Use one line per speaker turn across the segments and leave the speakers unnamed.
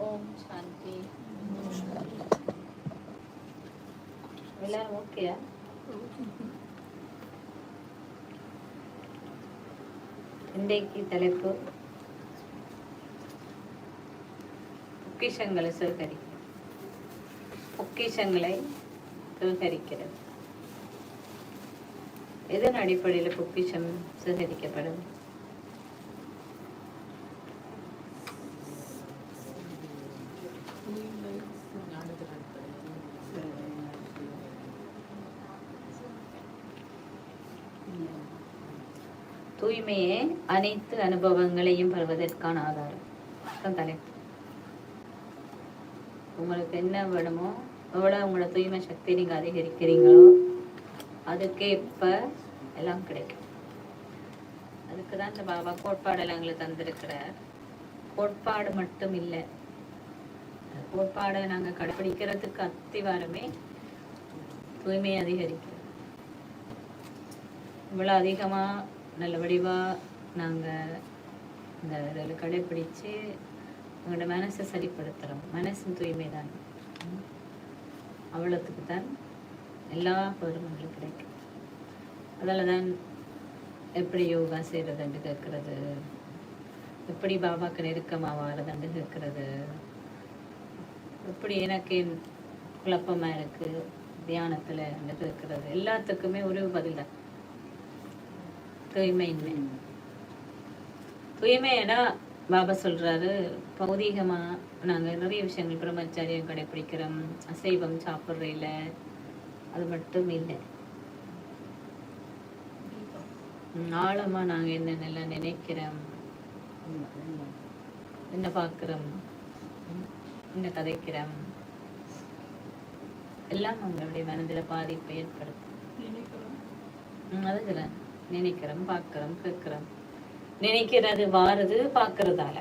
ஓம் சாந்தி. எல்லாரும் ஓகேயா? இன்றைக்கு தலைப்பு பொக்கிஷங்களை சேகரிக்கிறது. பொக்கிஷங்களை சேகரிக்கிறது. எதன் அடிப்படையில் பொக்கிஷம் சேகரிக்கப்படும்? தூய்மையே அனைத்து அனுபவங்களையும் பெறுவதற்கான ஆதாரம். தலைப்பு. உங்களுக்கு என்ன வேணுமோ, எவ்வளவு உங்களோட தூய்மை சக்தி நீங்க அதிகரிக்கிறீங்களோ அதுக்கேற்ப எல்லாம் கிடைக்கும். அதுக்குதான் இந்த பாபா கோட்பாடெல்லாம் எங்களுக்கு தந்திருக்கிறார். கோட்பாடு மட்டும் இல்லை, கோட்பாடை நாங்க கடைபிடிக்கிறதுக்கு அத்திவாரமே தூய்மை அதிகரிக்கிறது. இவ்வளவு அதிகமா நல்ல வடிவா நாங்க இந்த கடைபிடிச்சு உங்களோட மனசை சரிப்படுத்துறோம். மனசின் தூய்மை தான், அவ்வளவுக்கு தான் எல்லா பெருமைகளும் கிடைக்கும். அதில் தான் எப்படி யோகா செய்யறதுன்னு கேட்கறது, எப்படி பாபாக்கு நெருக்கமாக வாழறதுன்னு கேட்கறது, எப்படி எனக்கு குழப்பமா இருக்கு தியானத்துல கேட்கறது, எல்லாத்துக்குமே ஒரு பதில் தான் தூய்மையின்மை. தூய்மைனா பாபா சொல்றாரு, பௌதீகமா நாங்க நிறைய விஷயங்கள் பிரம்மச்சாரியம் கடைபிடிக்கிறோம், அசைவம் சாப்பிட்றையில அது மட்டும் இல்லை. ஆழமா நாங்க என்னென்னலாம் நினைக்கிறோம், என்ன பார்க்கிறோம், என்ன கதைக்கிறோம், எல்லாம் நம்மளுடைய மனதில் பாதிப்பை ஏற்படுத்தும். அதுல நினைக்கிறோம், பார்க்கிறோம், கேட்கிறோம். நினைக்கிறது வாருது பார்க்கறதால.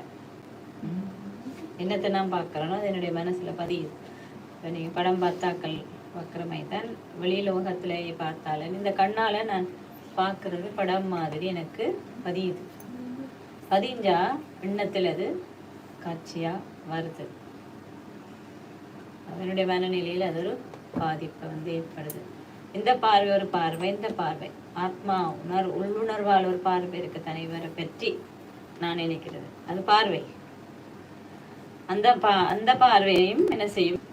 என்னத்தை நான் பார்க்கறேனோ அது என்னுடைய மனசுல பதியுது. இப்போ நீங்க படம் பார்த்தாக்கள் பார்க்குற மாதிரி தான் வெளியிலோகத்திலேயே பார்த்தாலும் இந்த கண்ணால நான் பார்க்கறது படம் மாதிரி எனக்கு பதியுது. பதிஞ்சா எண்ணத்தில் அது காட்சியா வருது. அதனுடைய மனநிலையில் அது ஒரு பாதிப்பை ஏற்படுது. இந்த பார்வை ஒரு பார்வை, இந்த பார்வை ஆத்மா உள்ளுணர்வால் ஒரு பார்வை இருக்கு, தலைவரை பற்றி நான் நினைக்கிறது, அது பார்வை. அந்த பார்வையையும் என்ன செய்யும்?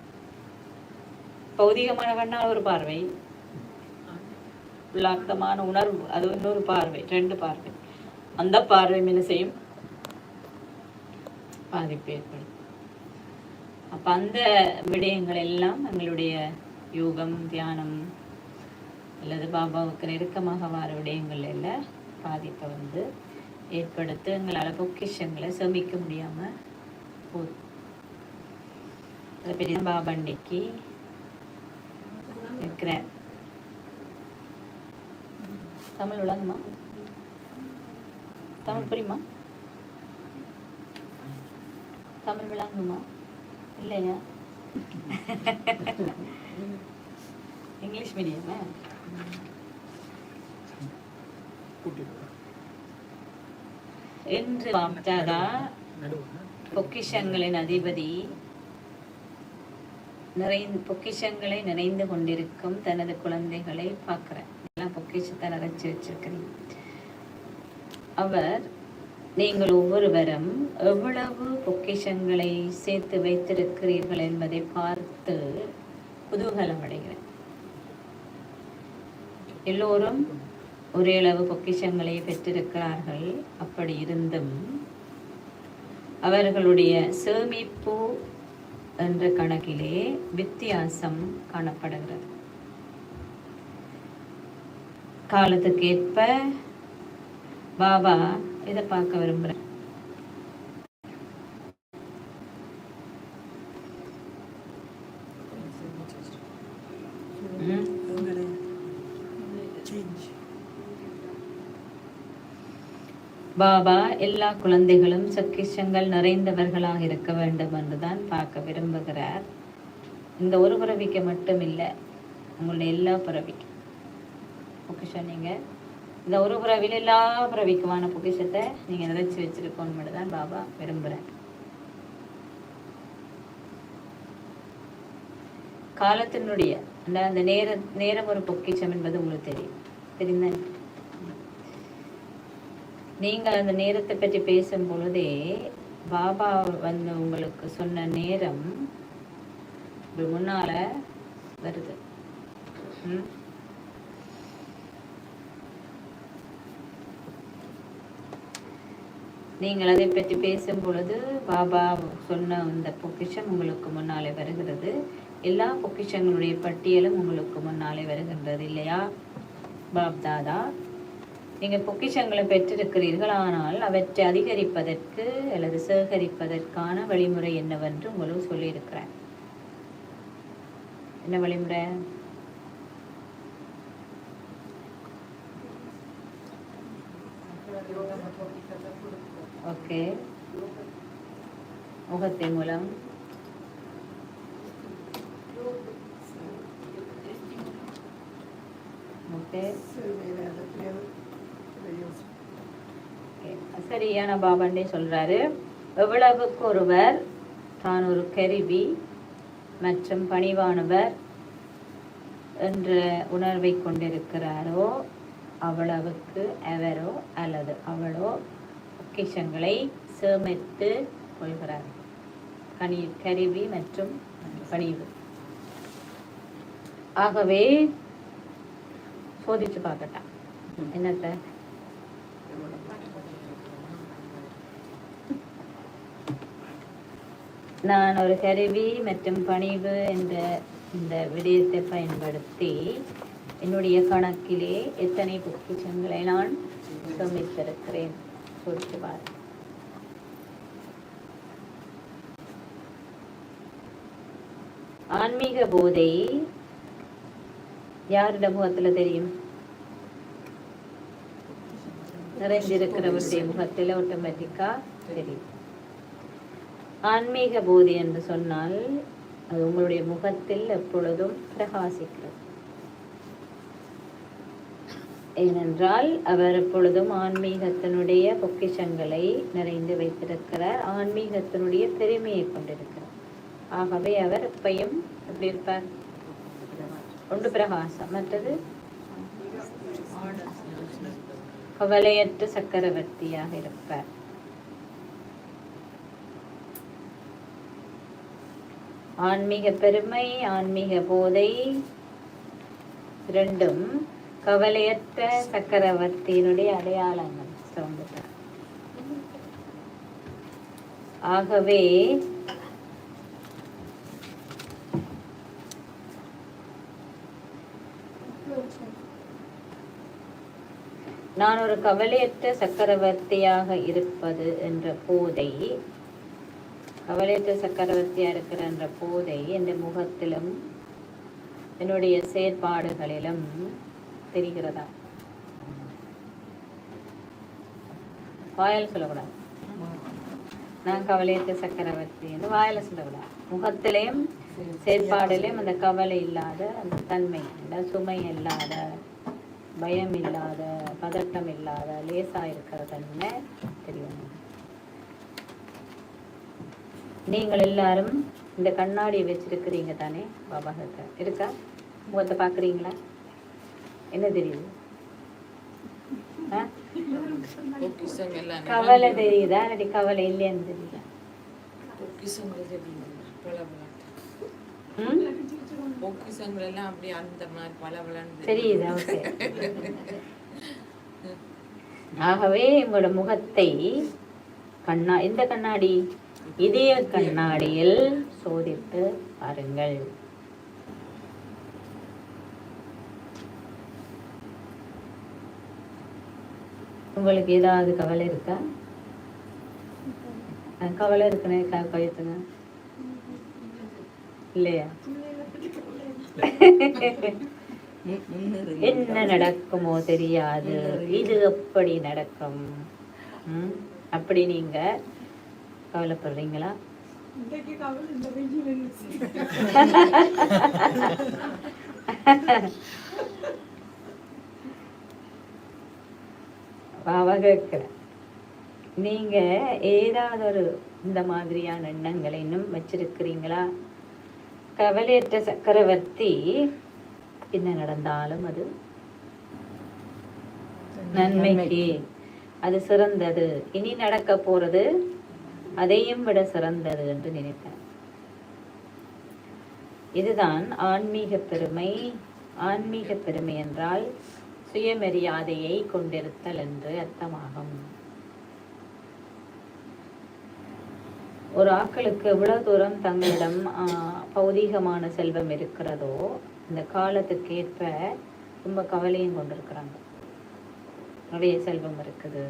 பௌதிகமான கண்ணால் ஒரு பார்வை, உள்ளார்த்தமான உணர்வு அது இன்னொரு பார்வை, ரெண்டு பார்வை. அந்த பார்வையும் என்ன செய்யும்? பாதிப்பு ஏற்படும். அப்ப அந்த விடயங்கள் எல்லாம் எங்களுடைய யோகம், தியானம் அல்லது பாபாவுக்கு நெருக்கமாக வர விடயங்கள் எல்லாம் பாதிப்பை ஏற்படுத்து எங்களால் பொக்கிஷங்களை சேமிக்க முடியாம போதும். அதை பெரிய பாபா இன்னைக்கு இருக்கிறேன். தமிழ் விளங்குமா? தமிழ் புரியுமா? தமிழ் விளங்குமா? இல்லையா? இங்கிலீஷ் மீடியமா? என்று பார்த்தாதா பொக்கிஷங்களின் அதிபதி பொக்கிஷங்களை நிறைந்து கொண்டிருக்கும் தனது குழந்தைகளை பார்க்கிறேன். எல்லாம் பொக்கிஷத்தை நிறைச்சு வச்சிருக்கிறீங்க. அவர் நீங்கள் ஒவ்வொருவரும் எவ்வளவு பொக்கிஷங்களை சேர்த்து வைத்திருக்கிறீர்கள் என்பதை பார்த்து குதூகலம் அடைகிறேன். எல்லோரும் ஒரே அளவு பொக்கிஷங்களை பெற்றிருக்கிறார்கள். அப்படி இருந்தும் அவர்களுடைய சேமிப்பு என்ற கணக்கிலே வித்தியாசம் காணப்படுகிறது. காலத்துக்கு ஏற்ப பாபா இதை பார்க்க விரும்புகிறேன். பாபா எல்லா குழந்தைகளும் பொக்கிஷங்கள் நிறைந்தவர்களாக இருக்க வேண்டும் என்றுதான் பார்க்க விரும்புகிறார். இந்த ஒரு பிறவிக்கு மட்டும் இல்லை, உங்களுடைய எல்லா பிறவிக்கும் பொக்கிஷம் நீங்க இந்த ஒரு பிறவில எல்லா பிறவிக்குமான பொக்கிஷத்தை நீங்க நிறைச்சி வச்சிருக்கோன்னு தான் பாபா விரும்புகிறேன். காலத்தினுடைய அந்த நேரம் ஒரு பொக்கிஷம் என்பது உங்களுக்கு தெரியுமா? நீங்கள் அந்த நேரத்தை பற்றி பேசும் பொழுதே பாபா வந்து உங்களுக்கு சொன்ன நேரம் முன்னால வருது. நீங்கள் அதை பற்றி பேசும் பொழுது பாபா சொன்ன அந்த பொக்கிஷம் உங்களுக்கு முன்னாலே வருகிறது. எல்லா பொக்கிஷங்களுடைய பட்டியலும் உங்களுக்கு முன்னாலே வருகின்றது இல்லையா பாப் தாதா? நீங்கள் பொக்கிஷங்களை பெற்றிருக்கிறீர்கள், ஆனால் அவற்றை அதிகரிப்பதற்கு அல்லது சேகரிப்பதற்கான வழிமுறை என்னவென்று உங்களுக்கு சொல்லியிருக்கிறேன். என்ன வழிமுறை? ஓகே, முகத்தின் மூலம் சரியான பாபாண்டே சொல்றாரு. எவ்வளவுக்கு ஒருவர் தான் ஒரு கருவி மற்றும் பணிவானவர் என்ற உணர்வை கொண்டிருக்கிறாரோ அவ்வளவுக்கு அவரோ அல்லது அவளோ பொக்கிஷங்களை சேமித்து கொள்கிறார். கருவி மற்றும் பணிவு. ஆகவே சோதிச்சு பார்க்கட்டான் என்னத்த நான் ஒரு கருவி மற்றும் பணிவு என்ற இந்த விடயத்தை பயன்படுத்தி என்னுடைய கணக்கிலே எத்தனை பொக்கிஷங்களை நான் சேமித்திருக்கிறேன் சொல்லிட்டு பாரு. ஆன்மீக போதை யாருடைய முகத்துல தெரியும்? நிறைந்திருக்கிறவருடைய முகத்துல ஆட்டோமேட்டிக்கா தெரியும். ஆன்மீக போதை என்று சொன்னால் அது உங்களுடைய முகத்தில் எப்பொழுதும் பிரகாசிக்கிறது. ஏனென்றால் அவர் எப்பொழுதும் ஆன்மீகத்தினுடைய பொக்கிஷங்களை நிறைந்து வைத்திருக்கிறார், ஆன்மீகத்தினுடைய பெருமையை கொண்டிருக்கிறார். ஆகவே அவர் எப்பையும் எப்படி இருப்பார்? ஒன்று பிரகாசம், மற்றது கவலையற்ற சக்கரவர்த்தியாக இருப்பார். ஆன்மீக பெருமை, ஆன்மீக போதை இரண்டும் கவலையற்ற சக்கரவர்த்தியினுடைய அடையாளங்கள். ஆகவே நான் ஒரு கவலையற்ற சக்கரவர்த்தியாக இருப்பது என்ற போதை, கவலையற்ற சக்கரவர்த்தியா இருக்கிற என்ற போதை என் முகத்திலும் என்னுடைய செயற்பாடுகளிலும் தெரிகிறதா? வாயில சொல்லக்கூடாது. நான் கவலையற்ற சக்கரவர்த்தி என்று வாயில சொல்லக்கூடாது. முகத்திலையும் செயற்பாடிலையும் அந்த கவலை இல்லாத அந்த தன்மை, சுமை இல்லாத, பயம் இல்லாத, பதட்டம் இல்லாத, லேசா இருக்கிற தன்மை தெரியும். நீங்கள் எல்லாரும் இந்த கண்ணாடியை வச்சிருக்கிறீங்க தானே? பாபா இருக்கா? முகத்தை பாக்குறீங்களா? என்ன தெரியுது? கவலை தெரியுதா? இல்லாட்டி கவலை இல்லையான்னு தெரியுதா? தெரியுதா? ஓகே. ஆகவே உங்களோட முகத்தை இந்த கண்ணாடி, இதய கண்ணாடியில் சோதித்து பாருங்கள். உங்களுக்கு ஏதாவது கவலை இருக்கா? கவலை இருக்குன்னு கழுத்துங்க. இல்லையா? என்ன நடக்குமோ தெரியாது, இது எப்படி நடக்கும் அப்படி நீங்க கவலைப்படுறீங்களா? நீங்க ஏதாவது ஒரு இந்த மாதிரியான எண்ணங்களை இன்னும் வச்சிருக்கிறீங்களா? கவலையற்ற சக்கரவர்த்தி என்ன நடந்தாலும் அது நன்மைக்கு, அது சிறந்தது, இனி நடக்க போறது அதையும் விட சிறந்தது என்று நினைத்தார். இதுதான் ஆன்மீக பெருமை. ஆன்மீக பெருமை என்றால் சுயமரியாதையை கொண்டிருத்தல் என்று அர்த்தமாகும். ஒரு ஆக்களுக்கு எவ்வளவு தூரம் தங்களிடம் பௌதீகமான செல்வம் இருக்கிறதோ இந்த காலத்துக்கு ஏற்ப ரொம்ப கவலையும் கொண்டிருக்கிறாங்க. நிறைய செல்வம் இருக்குது,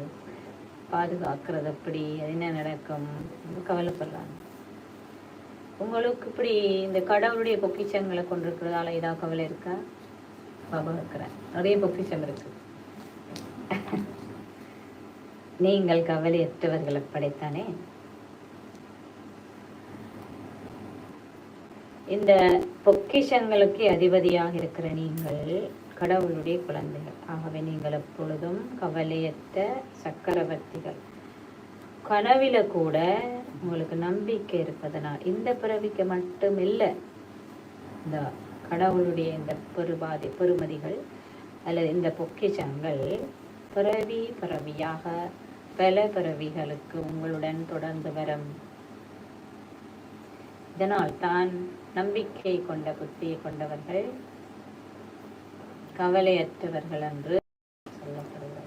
பாதுகாக்கிறது எப்படி, என்ன நடக்கும், கவலைப்படுறாங்க. உங்களுக்கு இப்படி இந்த கடவுளுடைய பொக்கிஷங்களை கொண்டிருக்கிறதால ஏதாவது கவலை இருக்கா? பாபா இருக்கிறேன், நிறைய பொக்கிஷம் இருக்கு. நீங்கள் கவலையற்றவர்களை படைத்தானே. இந்த பொக்கிஷங்களுக்கு அதிபதியாக இருக்கிற நீங்கள் கடவுளுடைய குழந்தைகள். ஆகவே நீங்கள் எப்பொழுதும் கவலையற்ற சக்கரவர்த்திகள். கனவில கூட உங்களுக்கு நம்பிக்கை இருப்பதனால் இந்த பிறவிக்கு மட்டும் இல்லை, இந்த கடவுளுடைய இந்த பெருமதிகள் அல்லது இந்த பொக்கிஷங்கள் பிறவியாக பல பிறவிகளுக்கு உங்களுடன் தொடர்ந்து வரும். இதனால் தான் நம்பிக்கை கொண்ட புத்தியை கொண்டவர்கள் கவலையற்றவர்கள் என்று சொல்லப்படுகிறது.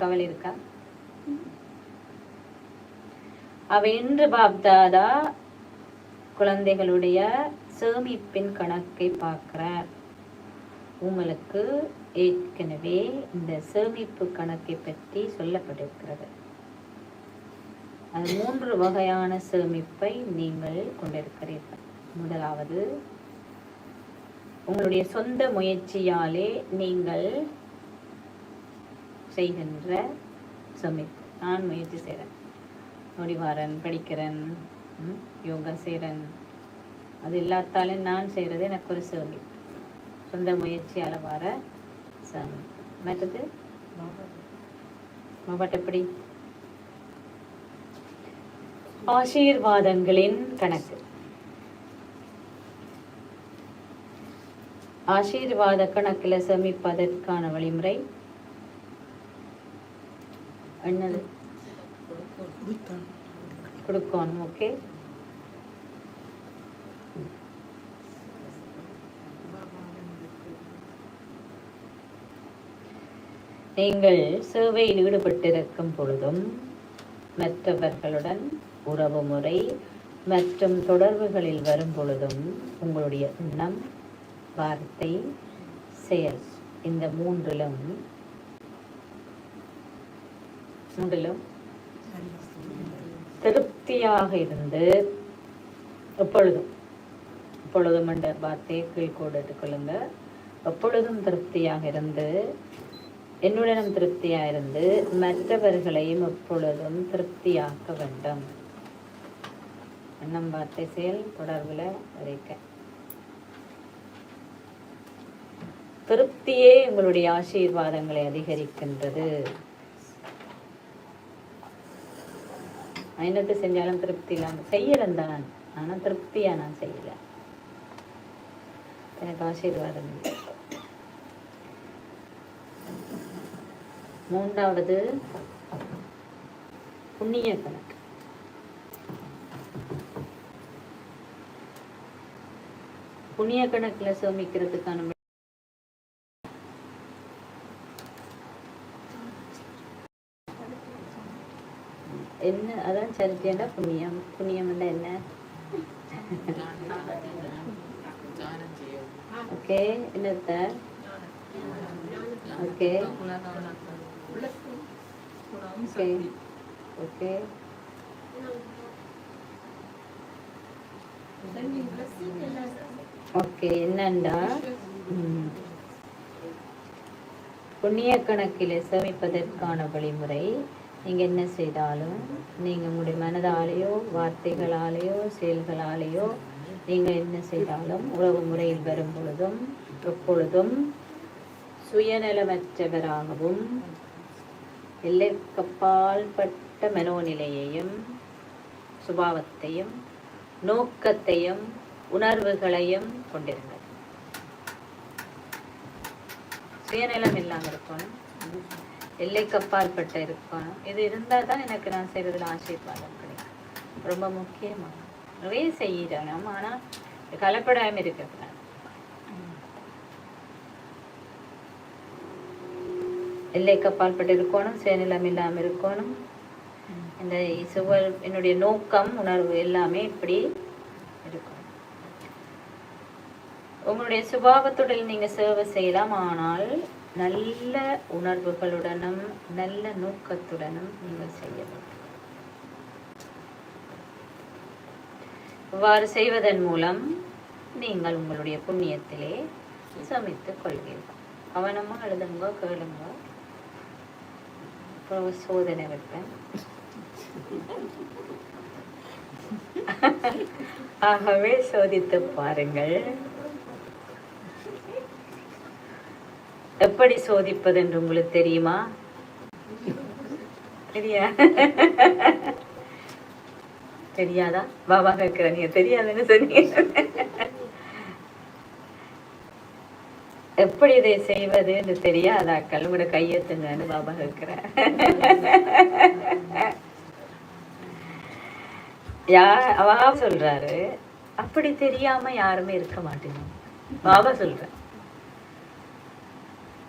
கவலை இருக்கா? அவ இன்று பாப்தாதா குழந்தைகளுடைய சேமிப்பின் கணக்கை பார்க்கிறார். உங்களுக்கு ஏற்கனவே இந்த சேமிப்பு கணக்கை பற்றி சொல்லப்பட்டிருக்கிறது. அது 3 வகையான சேமிப்பை நீங்கள் கொண்டிருக்கிறீர்கள். முதலாவது, உங்களுடைய சொந்த முயற்சியாலே நீங்கள் செய்கின்ற சேமிப்பு. நான் முயற்சி செய்கிறேன், நொடிவாரன், படிக்கிறேன், யோகா செய்கிறேன், அது எல்லாத்தாலும் நான் செய்கிறது எனக்கு ஒரு சேமிப்பு, சொந்த முயற்சியால் வர சேமிப்பு. மற்றது மாவட்ட எப்படி ஆசீர்வாதங்களின் கணக்கு. ஆசீர்வாத கணக்கில் சேமிப்பதற்கான வழிமுறை என்னது? கொடுக்கணும். ஓகே, நீங்கள் சேவையில் ஈடுபட்டிருக்கும் பொழுதும் மற்றவர்களுடன் உறவு முறை மற்றும் தொடர்புகளில் வரும் பொழுதும் உங்களுடைய எண்ணம், வார்த்தை, செயல் இந்த மூன்றிலும் திருப்தியாக இருந்து எப்பொழுதும் என்ற வார்த்தையை கீழ்கோடு எடுத்துக்கொள்ளுங்க. எப்பொழுதும் திருப்தியாக இருந்து, என்னுடனும் திருப்தியாக இருந்து மற்றவர்களையும் எப்பொழுதும் திருப்தியாக்க வேண்டும். எண்ணம், வார்த்தை, செயல் தொடர்பில் வரைக்க திருப்தியே உங்களுடைய ஆசீர்வாதங்களை அதிகரிக்கின்றது. என்னத்தை செஞ்சாலும் திருப்தி இல்லாமல் செய்யறேன் தான், ஆனால் திருப்தியா நான் செய்யல, எனக்கு ஆசீர்வாதம் இல்லை. 3வது புண்ணிய கணக்கு. புண்ணிய கணக்கில் சேமிக்கிறதுக்கான என்ன? அதான் சரித்தியண்டா புண்ணியம். புண்ணியம் என்ன? ஓகே, என்னத்த? ஓகே ஓகே ஓகே ஓகே என்னண்டா புண்ணிய கணக்கில் சேமிப்பதற்கான வழிமுறை. நீங்கள் என்ன செய்தாலும், நீங்கள் உங்களுடைய மனதாலேயோ வார்த்தைகளாலேயோ செயல்களாலேயோ நீங்கள் என்ன செய்தாலும் உறவு முறையில் வரும் பொழுதும் எப்பொழுதும் சுயநலமற்றவராகவும் எல்லைக்கப்பால் பட்ட மனோநிலையையும் சுபாவத்தையும் நோக்கத்தையும் உணர்வுகளையும் கொண்டிருங்கள். சுயநலம் இல்லாமல் இருக்கணும், எல்லைக்கு அப்பாற்பட்ட இருக்கணும். இது இருந்தால் தான் எனக்கு நான் செய்யறதுல ஆசீர்வாதம் கிடைக்கும். ரொம்ப முக்கியமான நிறைய செய்யணும், ஆனால் கலப்படாமல் இருக்கிறது. எல்லைக்கு அப்பாற்பட்டு இருக்கணும், சுயநலம் இல்லாமல் இருக்கணும். இந்த என்னுடைய நோக்கம் உணர்வு எல்லாமே இப்படி இருக்கணும். உங்களுடைய சுபாவத்துடன் நீங்க சேவை செய்யலாம், ஆனால் நல்ல உணர்வுகளுடனும் நல்ல நோக்கத்துடனும் நீங்கள் செய்ய வேண்டும். இவ்வாறு செய்வதன் மூலம் நீங்கள் உங்களுடைய புண்ணியத்திலே சமைத்துக் கொள்வீர்கள். கவனமா எழுதுங்க, கேளுங்க. சோதனை வைப்பேன். ஆகவே சோதித்து பாருங்கள். எப்படி சோதிப்பது என்று உங்களுக்கு தெரியுமா? தெரியாதா? பாபா கேட்கிற, நீங்க தெரியாதுன்னு சொன்னீங்க. எப்படி இதை செய்வது என்று தெரியாதாக்கள் உங்களோட கையெத்துங்கன்னு பாபா கேட்கிற. அவா சொல்றாரு, அப்படி தெரியாம யாருமே இருக்க மாட்டேங்க. பாபா சொல்ற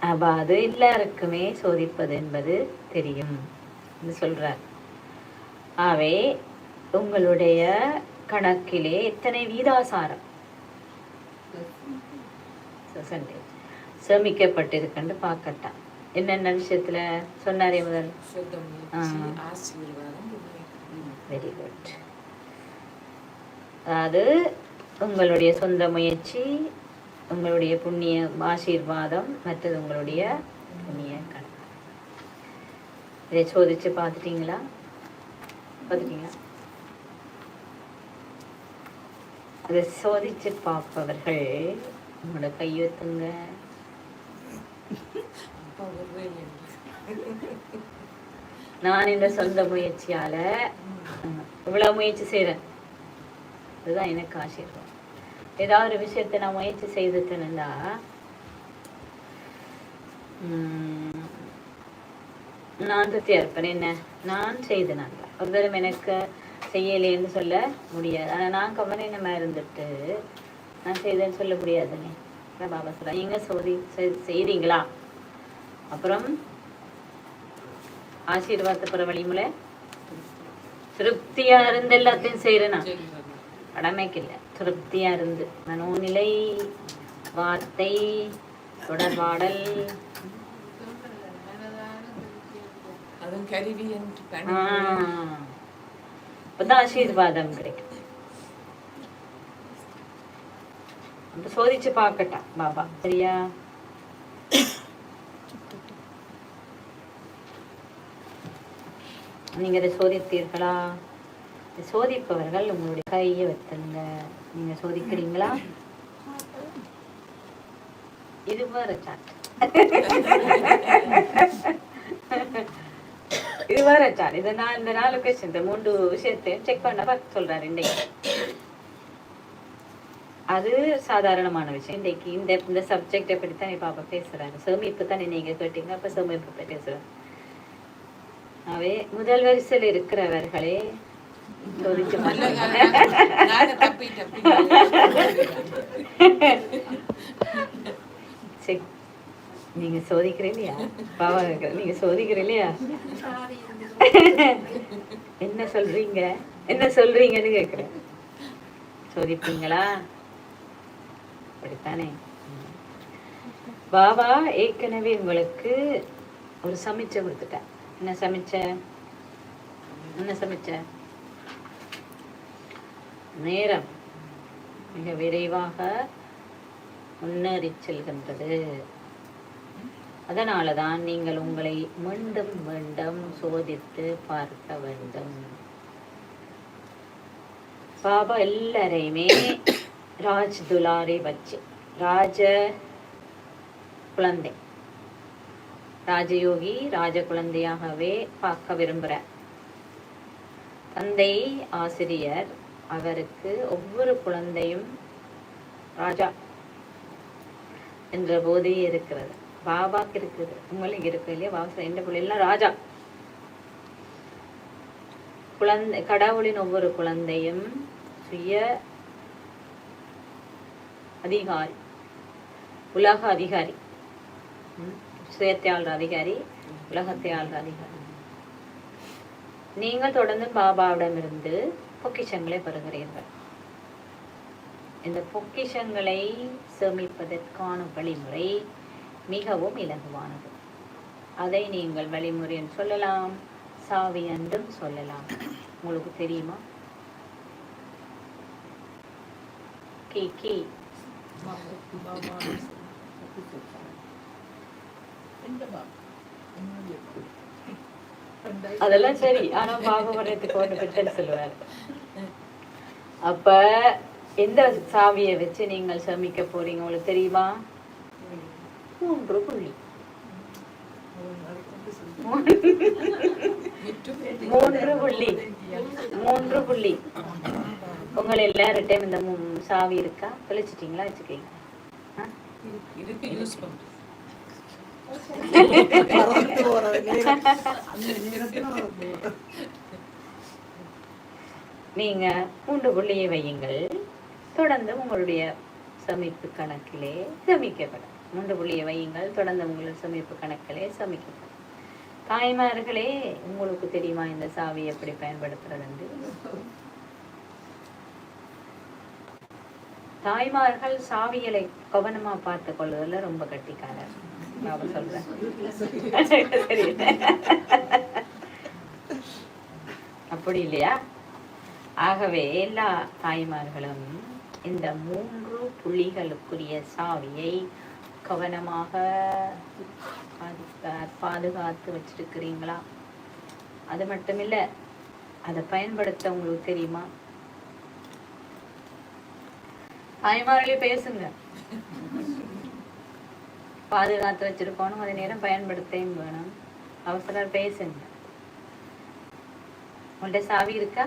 அப்ப அது எல்லாருக்குமே சோதிப்பது என்பது தெரியும் சொல்றார். ஆவே உங்களுடைய கணக்கிலே எத்தனை வீதாசாரம் சேமிக்கப்பட்டிருக்குன்னு பார்க்கட்டான். என்னென்ன விஷயத்துல சொன்னாரே முதல்? Very good. அதாவது உங்களுடைய சொந்த முயற்சி, உங்களுடைய புண்ணிய ஆசீர்வாதம், மற்றது உங்களுடைய புண்ணிய கணக்கு. இதை சோதிச்சு பார்த்துட்டீங்களா? அதை சோதிச்சு பார்ப்பவர்கள் உங்களோட கையெழுத்துங்க. நான் இந்த சொந்த முயற்சியால இவ்வளவு முயற்சி செய்யறேன், அதுதான் எனக்கு ஆசீர்வாதம். ஏதாவது ஒரு விஷயத்தை நான் முயற்சி செய்துட்டேன்னா நான் திருப்தியா இருப்பேன். என்ன நான் செய்தேன், ஒரு தரம் எனக்கு செய்யலேன்னு சொல்ல முடியாது. ஆனா நான் கவனமா இருந்துட்டு நான் செய்தேன்னு சொல்ல முடியாதுன்னு பாபா சொல்ல. நீங்க செய்றீங்களா? அப்புறம் ஆசீர்வாதத்தை பெற வழிமுறை திருப்தியா இருந்து எல்லாத்தையும் செய்யறேன். நான் கடமைக்கு இல்லை, திருப்தியா இருந்து மனோநிலை, வார்த்தை, தொடர்பாடல், அப்பதான் ஆசீர்வாதம் கிடைக்கும். சோதிச்சு பார்க்கட்டா பாபா, சரியா? நீங்க அதை சோதித்தீர்களா? சோதிப்பவர்கள் உங்களுடைய கையை வைத்துங்க. நீங்க சோதிக்கிறீங்களா? இது வேற சாட், இது வேற சாட். இதை நான் இந்த 4 கொஸ்டின், இந்த 3 விஷயத்தையும் செக் பண்ண பார்க்க சொல்றாரு இன்றைக்கு. அது சாதாரணமான விஷயம். இன்றைக்கு இந்த சப்ஜெக்டை பற்றி தான் பாப்பா பேசுறாரு. சேமிப்பு தானே நீங்க கேட்டீங்க, அப்ப சேமிப்பு பற்றி பேசுறாரு. அவே முதல் வரிசையில் இருக்கிறவர்களே சோதிச்சு நீங்க சோதிக்கிற இல்லையா? பாவா நீங்க சோதிக்கிற இல்லையா? என்ன சொல்றீங்கன்னு கேக்குறேன். சோதிப்பீங்களா? அப்படித்தானே? பாபா ஏற்கனவே உங்களுக்கு ஒரு சமைச்ச கொடுத்துட்டேன். என்ன சமைச்ச? நேரம் மிக விரைவாக முன்னேறி செல்கின்றது. அதனாலதான் நீங்கள் உங்களை மீண்டும் மீண்டும் சோதித்து பார்க்க வேண்டும். பாபா எல்லாரையுமே ராஜ் துலாரை வச்சு ராஜ குழந்தை, ராஜயோகி, ராஜ குழந்தையாகவே பார்க்க விரும்புற. தந்தை ஆசிரியர், அவருக்கு ஒவ்வொரு குழந்தையும் ராஜா என்ற போதே இருக்கிறது. பாபாக்கு இருக்குது, உங்களுக்கு இருக்கு இல்லையா? பாபா எந்த பிள்ளைலாம் ராஜா. குழந்தை, கடவுளின் ஒவ்வொரு குழந்தையும் சுய அதிகாரி, உலக அதிகாரி, சுயத்தை ஆள்ற அதிகாரி, உலகத்தை ஆள்ற அதிகாரி. நீங்கள் தொடர்ந்து பாபாவிடமிருந்து பொக்கிஷங்களை பெறுகிறீர்கள். இந்த பொக்கிஷங்களை சேமிப்பதற்கான வழிமுறை மிகவும் இலகுவானது. அதை நீங்கள் வழிமுறை என்று சொல்லலாம், சாவி என்றும் சொல்லலாம். உங்களுக்கு தெரியுமா? கி அதெல்லாம் சரி. ஆனா பாகவரத்துக்கு ஒன்று பித்தல் சொல்லுவார். அப்ப எந்த சாவியை வச்சு நீங்கள் சேமிக்க போறீங்க உங்களுக்கு தெரியுமா? 3 புள்ளி. 3 புள்ளி. 3 புள்ளி. உங்களை எல்லார்ட்டையும் இந்த சாவி இருக்கா? தெளிச்சிட்டீங்களா? வச்சுக்கீங்க. நீங்க 3 புள்ளியை வையுங்கள். தொடர்ந்து உங்களுடைய சேமிப்பு கணக்கிலே சேமிக்கப்படும். 3 புள்ளியை வையுங்கள். தொடர்ந்து உங்களுடைய சேமிப்பு கணக்கிலே சேமிக்கப்படும். தாய்மார்களே, உங்களுக்கு தெரியுமா இந்த சாவி எப்படி பயன்படுத்துறது என்று? தாய்மார்கள் சாவிகளை கவனமா பார்த்து கொள்வதில் ரொம்ப கட்டிக்காரர். நான் சொல்றேன். அப்படி இல்லையா? ஆகவே எல்லா தாய்மார்களும் இந்த 3 புள்ளிகளுக்குரிய சாவியை கவனமாக பாதுகாத்து வச்சிருக்கிறீங்களா? அது மட்டும் இல்ல, அதை பயன்படுத்த உங்களுக்கு தெரியுமா? தாய்மார்களே பேசுங்க. பாதுகாத்து வச்சிருக்கணும், அதே நேரம் பயன்படுத்தையும் வேணும். அவசரம் பேசுங்க. உங்கள்ட்ட சாவி இருக்கா?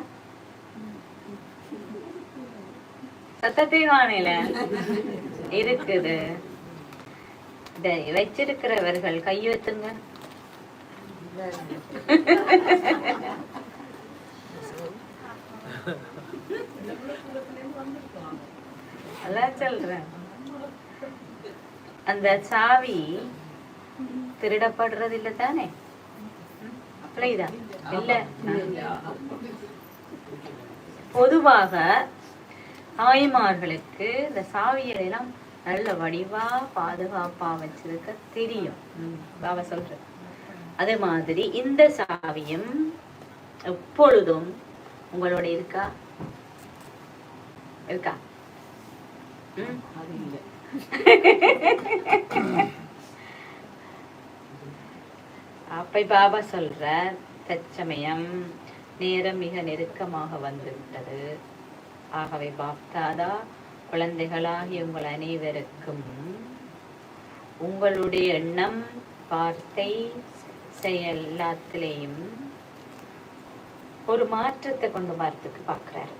சத்தத்தை வானில இருக்குது. வச்சிருக்கிறவர்கள் கையெழுத்துங்க. அதான் சொல்றேன். அந்த சாவி திருடப்படுறது இல்ல தானே? இல்ல. பொதுவாக தாய்மார்களுக்கு இந்த சாவியை எல்லாம் நல்ல வடிவா பாதுகாப்பா வச்சிருக்க தெரியும். பாபா சொல்ற அதே மாதிரி இந்த சாவியும் எப்பொழுதும் உங்களோட இருக்கா? இருக்கா? அப்ப பாபா சொல்ற தற்சமயம் நேரம் மிக நெருக்கமாக வந்துவிட்டது. ஆகவே பாப்தாதா குழந்தைகளாகிய உங்கள் அனைவருக்கும் உங்களுடைய எண்ணம், வார்த்தை, செயல் எல்லாத்திலையும் ஒரு மாற்றத்தை கொண்டு வரத்துக்கு பாக்குறாரு.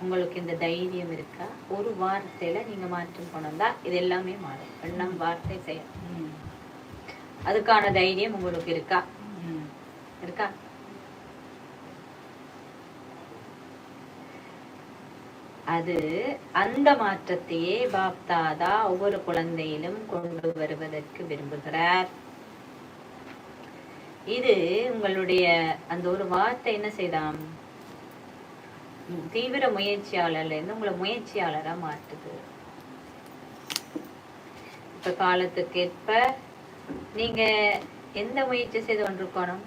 உங்களுக்கு இந்த தைரியம் இருக்கா? ஒரு வார்த்தையில நீங்க மாற்றம் கொண்டு வந்தா இது எல்லாமே மாறும். எண்ணம், வார்த்தை, செயல். அதுக்கான தைரியம் உங்களுக்கு இருக்கா? இருக்கா? அது அந்த மாற்றத்தையே பாப்தாதா ஒவ்வொரு குழந்தையிலும் கொண்டு வருவதற்கு விரும்புகிறார். இது உங்களுடைய அந்த ஒரு வார்த்தை என்ன செய்தாம்? தீவிர முயற்சியாளர்ல இருந்து உங்களை முயற்சியாளரா மாற்றுது. இப்ப காலத்துக்கு ஏற்ப நீங்க எந்த முயற்சி செய்து கொண்டிருக்கணும்?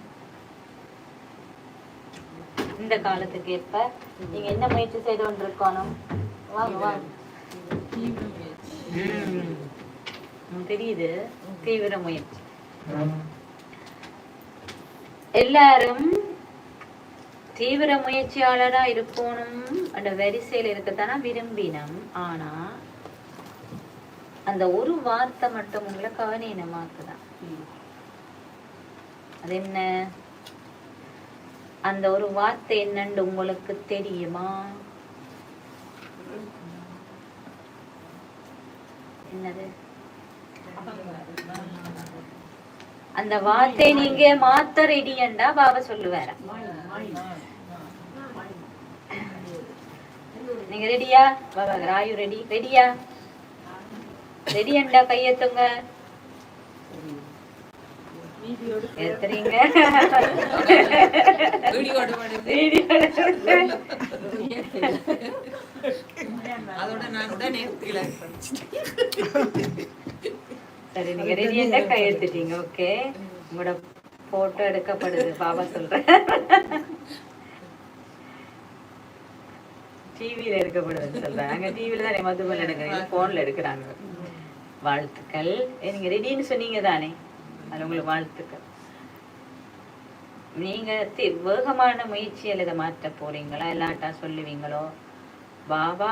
இந்த காலத்துக்கு ஏற்ப நீங்க என்ன முயற்சி செய்து கொண்டிருக்கணும்? வாங்க வாங்க. தெரியுது, தீவிர முயற்சி. எல்லாரும் தீவிர முயற்சியாளரா இருக்கணும் அந்த வரிசையில இருக்கத்தானா விரும்பினம். ஆனா அந்த ஒரு வார்த்தை மட்டும் உங்களை கவனீனமாக்குதான். அது என்ன? அந்த ஒரு வார்த்தை என்னன்னு உங்களுக்கு தெரியுமா? என்னது அந்த வார்த்தை? நீங்க மாத்த ரெடியண்டா பாபா சொல்லுவார. நீங்க ரெடியா பாபா? ராயு ரெடி? ரெடியா? ரெடியண்டா கையெத்துங்க. எத்தறீங்க? சரி, நீங்க ரெடியா கையெழுத்துட்டீங்க. ஓகே, உங்களோட போட்டோ எடுக்கப்படுது. பாபா சொல்றேன், டிவியில எடுக்கப்படுதுன்னு சொல்றேன். அங்க டிவில தான் மதுமல் எடுக்கிறீங்க, போன்ல எடுக்கிறாங்க. வாழ்த்துக்கள். நீங்க ரெடின்னு சொன்னீங்க தானே, அது உங்களுக்கு வாழ்த்துக்கள். நீங்க வேகமான முயற்சியில் இதை மாற்ற போறீங்களா, இல்லாட்டா சொல்லுவீங்களோ பாபா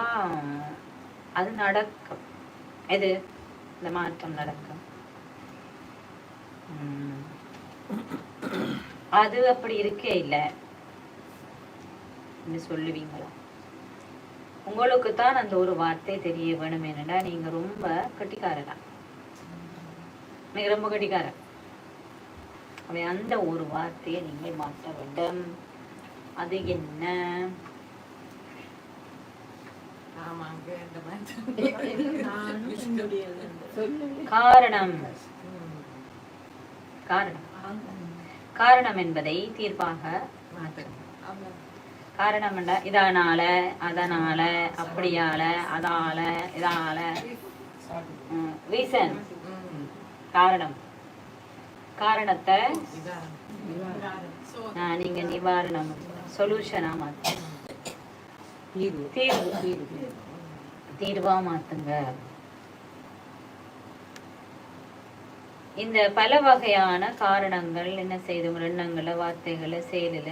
அது நடக்கும். எது இந்த மாற்றம் நடக்கும். அது அப்படி இருக்கே இல்லை சொல்லுவீங்களா? உங்களுக்கு தான் அந்த ஒரு வார்த்தை தெரிய வேணும். என்னடா நீங்க ரொம்ப கட்டிக்காரரா, நீங்க ரொம்ப கட்டிக்காரன். அந்த ஒரு வார்த்தையை நீங்கள் மாற்ற வேண்டும். அது என்ன? காரணம். காரணம் என்பதை தீர்ப்பாக மாற்றும். காரணம் என்றா இதனால, அதனால, அப்படியால, அதால, இதால. ரீசன், காரணம். காரணத்தை நீங்க நிவாரணம், சொல்யூஷனா மாத்து, தீர்வா மாத்துங்க. இந்த பல வகையான காரணங்கள் என்ன செய்து எண்ணங்கள, வார்த்தைகள, செயலில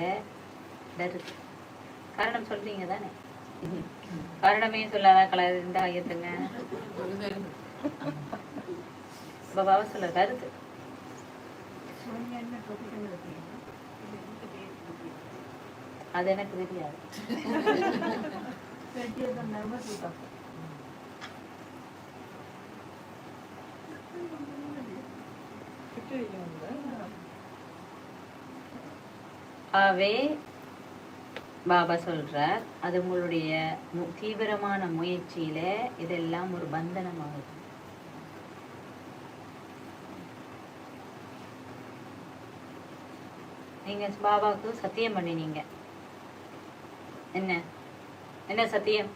காரணம் சொல்றீங்க தானே? காரணமே சொல்லாத கலர் இந்த ஐயத்துங்க பாபாவா சொல்ல கருத்து. அது எனக்கு தெரியாது. ஆவே பாபா சொல்றார், அது உங்களுடைய தீவிரமான முயற்சியில இதெல்லாம் ஒரு பந்தனமாகுது. நீங்க பாபாவுக்கு சத்தியம் பண்ணினீங்க. என்ன என்ன சத்தியம்?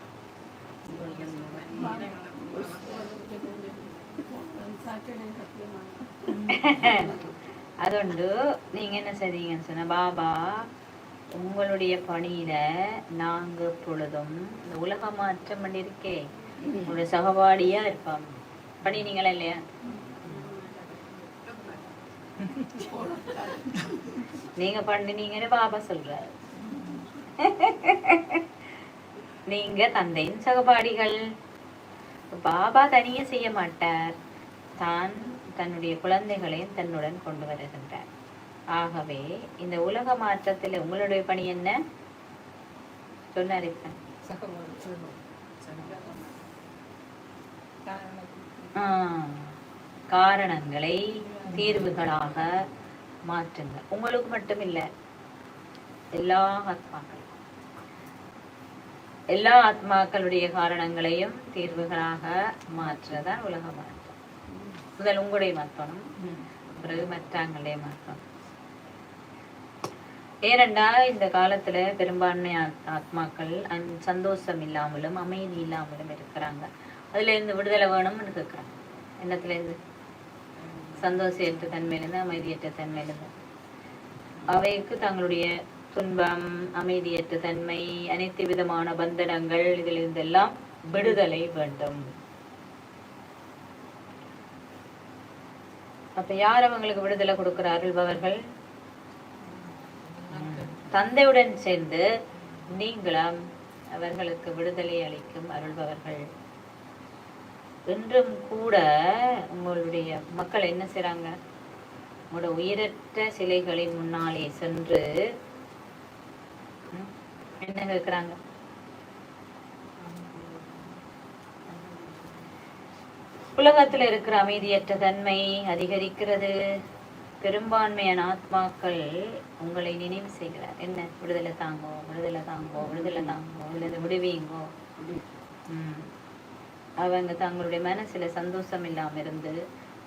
அதுண்டு நீங்க என்ன செய்றீங்கன்னு சொன்ன, பாபா உங்களுடைய பணியில நாங்க பொழுதும் இந்த உலக மாற்றம் பண்ணிருக்கே உங்களுடைய சகபாடியா இருப்பாங்க. பண்ணினீங்களா இல்லையா? நீங்க பண்ணினீங்கன்னு பாபா சொல்றாரு. நீங்க தந்தையின் சகபாடிகள். பாபா தனியே செய்ய மாட்டார், தான் தன்னுடைய குழந்தைகளையும் தன்னுடன் கொண்டு வருகின்றார். ஆகவே இந்த உலக மாற்றத்தில் உங்களுடைய பணி என்ன சொன்னார்? காரணங்களை தீர்வுகளாக மாற்றுங்கள். உங்களுக்கு மட்டும் இல்லை, எல்லா ஆத்மாக்களுடைய காரணங்களையும் தீர்வுகளாக மாற்றுறதான் உலக மாற்றம். முதல் உங்களுடைய மாற்றணும், பிறகு மற்றவங்களுடைய மாற்றம். ஏனென்றா இந்த காலத்துல பெரும்பான்மை ஆத்மாக்கள் சந்தோஷம் இல்லாமலும் அமைதி இல்லாமலும் இருக்கிறாங்க. அதுல இருந்து விடுதலை வேணும்னு கேட்கிறாங்க. என்னத்துல இருந்து? சந்தோஷத்த தன்மையிலிருந்து, அமைதியற்ற தன்மையிலிருந்து. அவைக்கு தங்களுடைய துன்பம், அமைதியற்ற தன்மை, அனைத்து விதமான பந்தனங்கள், இதிலிருந்தெல்லாம் விடுதலை வேண்டும். அப்ப யார் அவங்களுக்கு விடுதலை கொடுக்கிறார்கள்? அவர்கள் தந்தையுடன் சேர்ந்து நீங்களும் அவர்களுக்கு விடுதலை அளிக்கும் அருள்பவர்கள். இன்றும் கூட உங்களுடைய மக்கள் என்ன செய்றாங்க? உங்களோட உயிரற்ற சிலைகளின் முன்னாலே சென்று என்ன கேட்குறாங்க? உலகத்துல இருக்கிற அமைதியற்ற தன்மை அதிகரிக்கிறது. பெரும்பான்மையான ஆத்மாக்கள் உங்களை நினைவு செய்கிறார். என்ன? விடுதலை தாங்கோ, விடுதலை தாங்கோ, விடுதலை தாங்கோ, விடுவீங்கோ. அவங்க தங்களுடைய மனசுல சந்தோஷம் இல்லாம இருந்து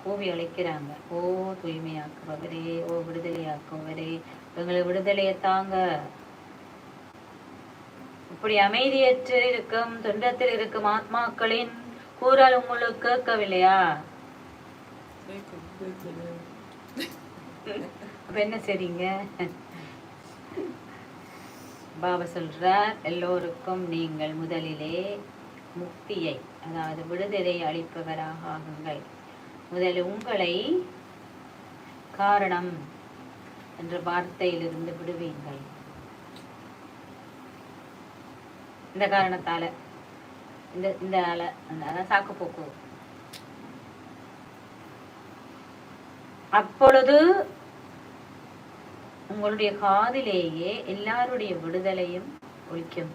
கூவி அழைக்கிறாங்க. ஓ தூய்மையாக்குபவரே, ஓ விடுதலையாக்குபவரே, எங்களை விடுதலையை தாங்க. இப்படி அமைதியற்று இருக்கும் துன்பத்தில் இருக்கும் ஆத்மாக்களின் கூறல் உங்களுக்கு கேட்கவில்லையா? அப்ப என்ன செய்றீங்க? பாபா சொல்றார், எல்லோருக்கும் நீங்கள் முதலிலே முக்தியை, அதாவது விடுதலை அளிப்பவராக ஆகுங்கள். முதலில் உங்களை காரணம் என்ற வார்த்தையிலிருந்து விடுவீங்கள். இந்த காரணத்தால இந்த சாக்கு போக்கு. அப்பொழுது உங்களுடைய காதிலேயே எல்லாருடைய விடுதலையும் ஒழிக்கும்.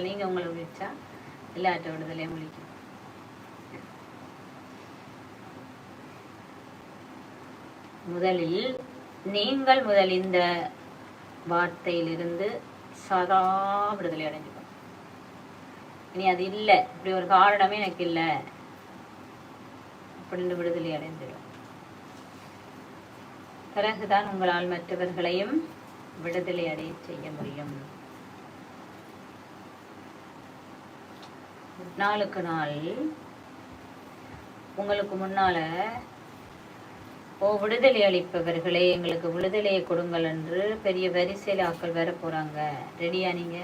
நீங்க உங்களை ஒழிச்சா எல்லாற்ற விடுதலையும் ஒழிக்கும். நீங்கள் இந்த வார்த்தையிலிருந்து சதா விடுதலை அடைஞ்சுக்கணும். இனி அது இல்லை, இப்படி ஒரு காரணமே எனக்கு இல்லை அப்படின்னு விடுதலை அடைந்துடும். பிறகுதான் உங்களால் மற்றவர்களையும் விடுதலை அடைய செய்ய முடியும். நாளுக்கு நாள் உங்களுக்கு முன்னால, ஓ விடுதலை அளிப்பவர்களே, எங்களுக்கு விடுதலையை கொடுங்கள் என்று பெரிய வரிசையில் ஆக்கள் வர போறாங்க. ரெடியா நீங்க?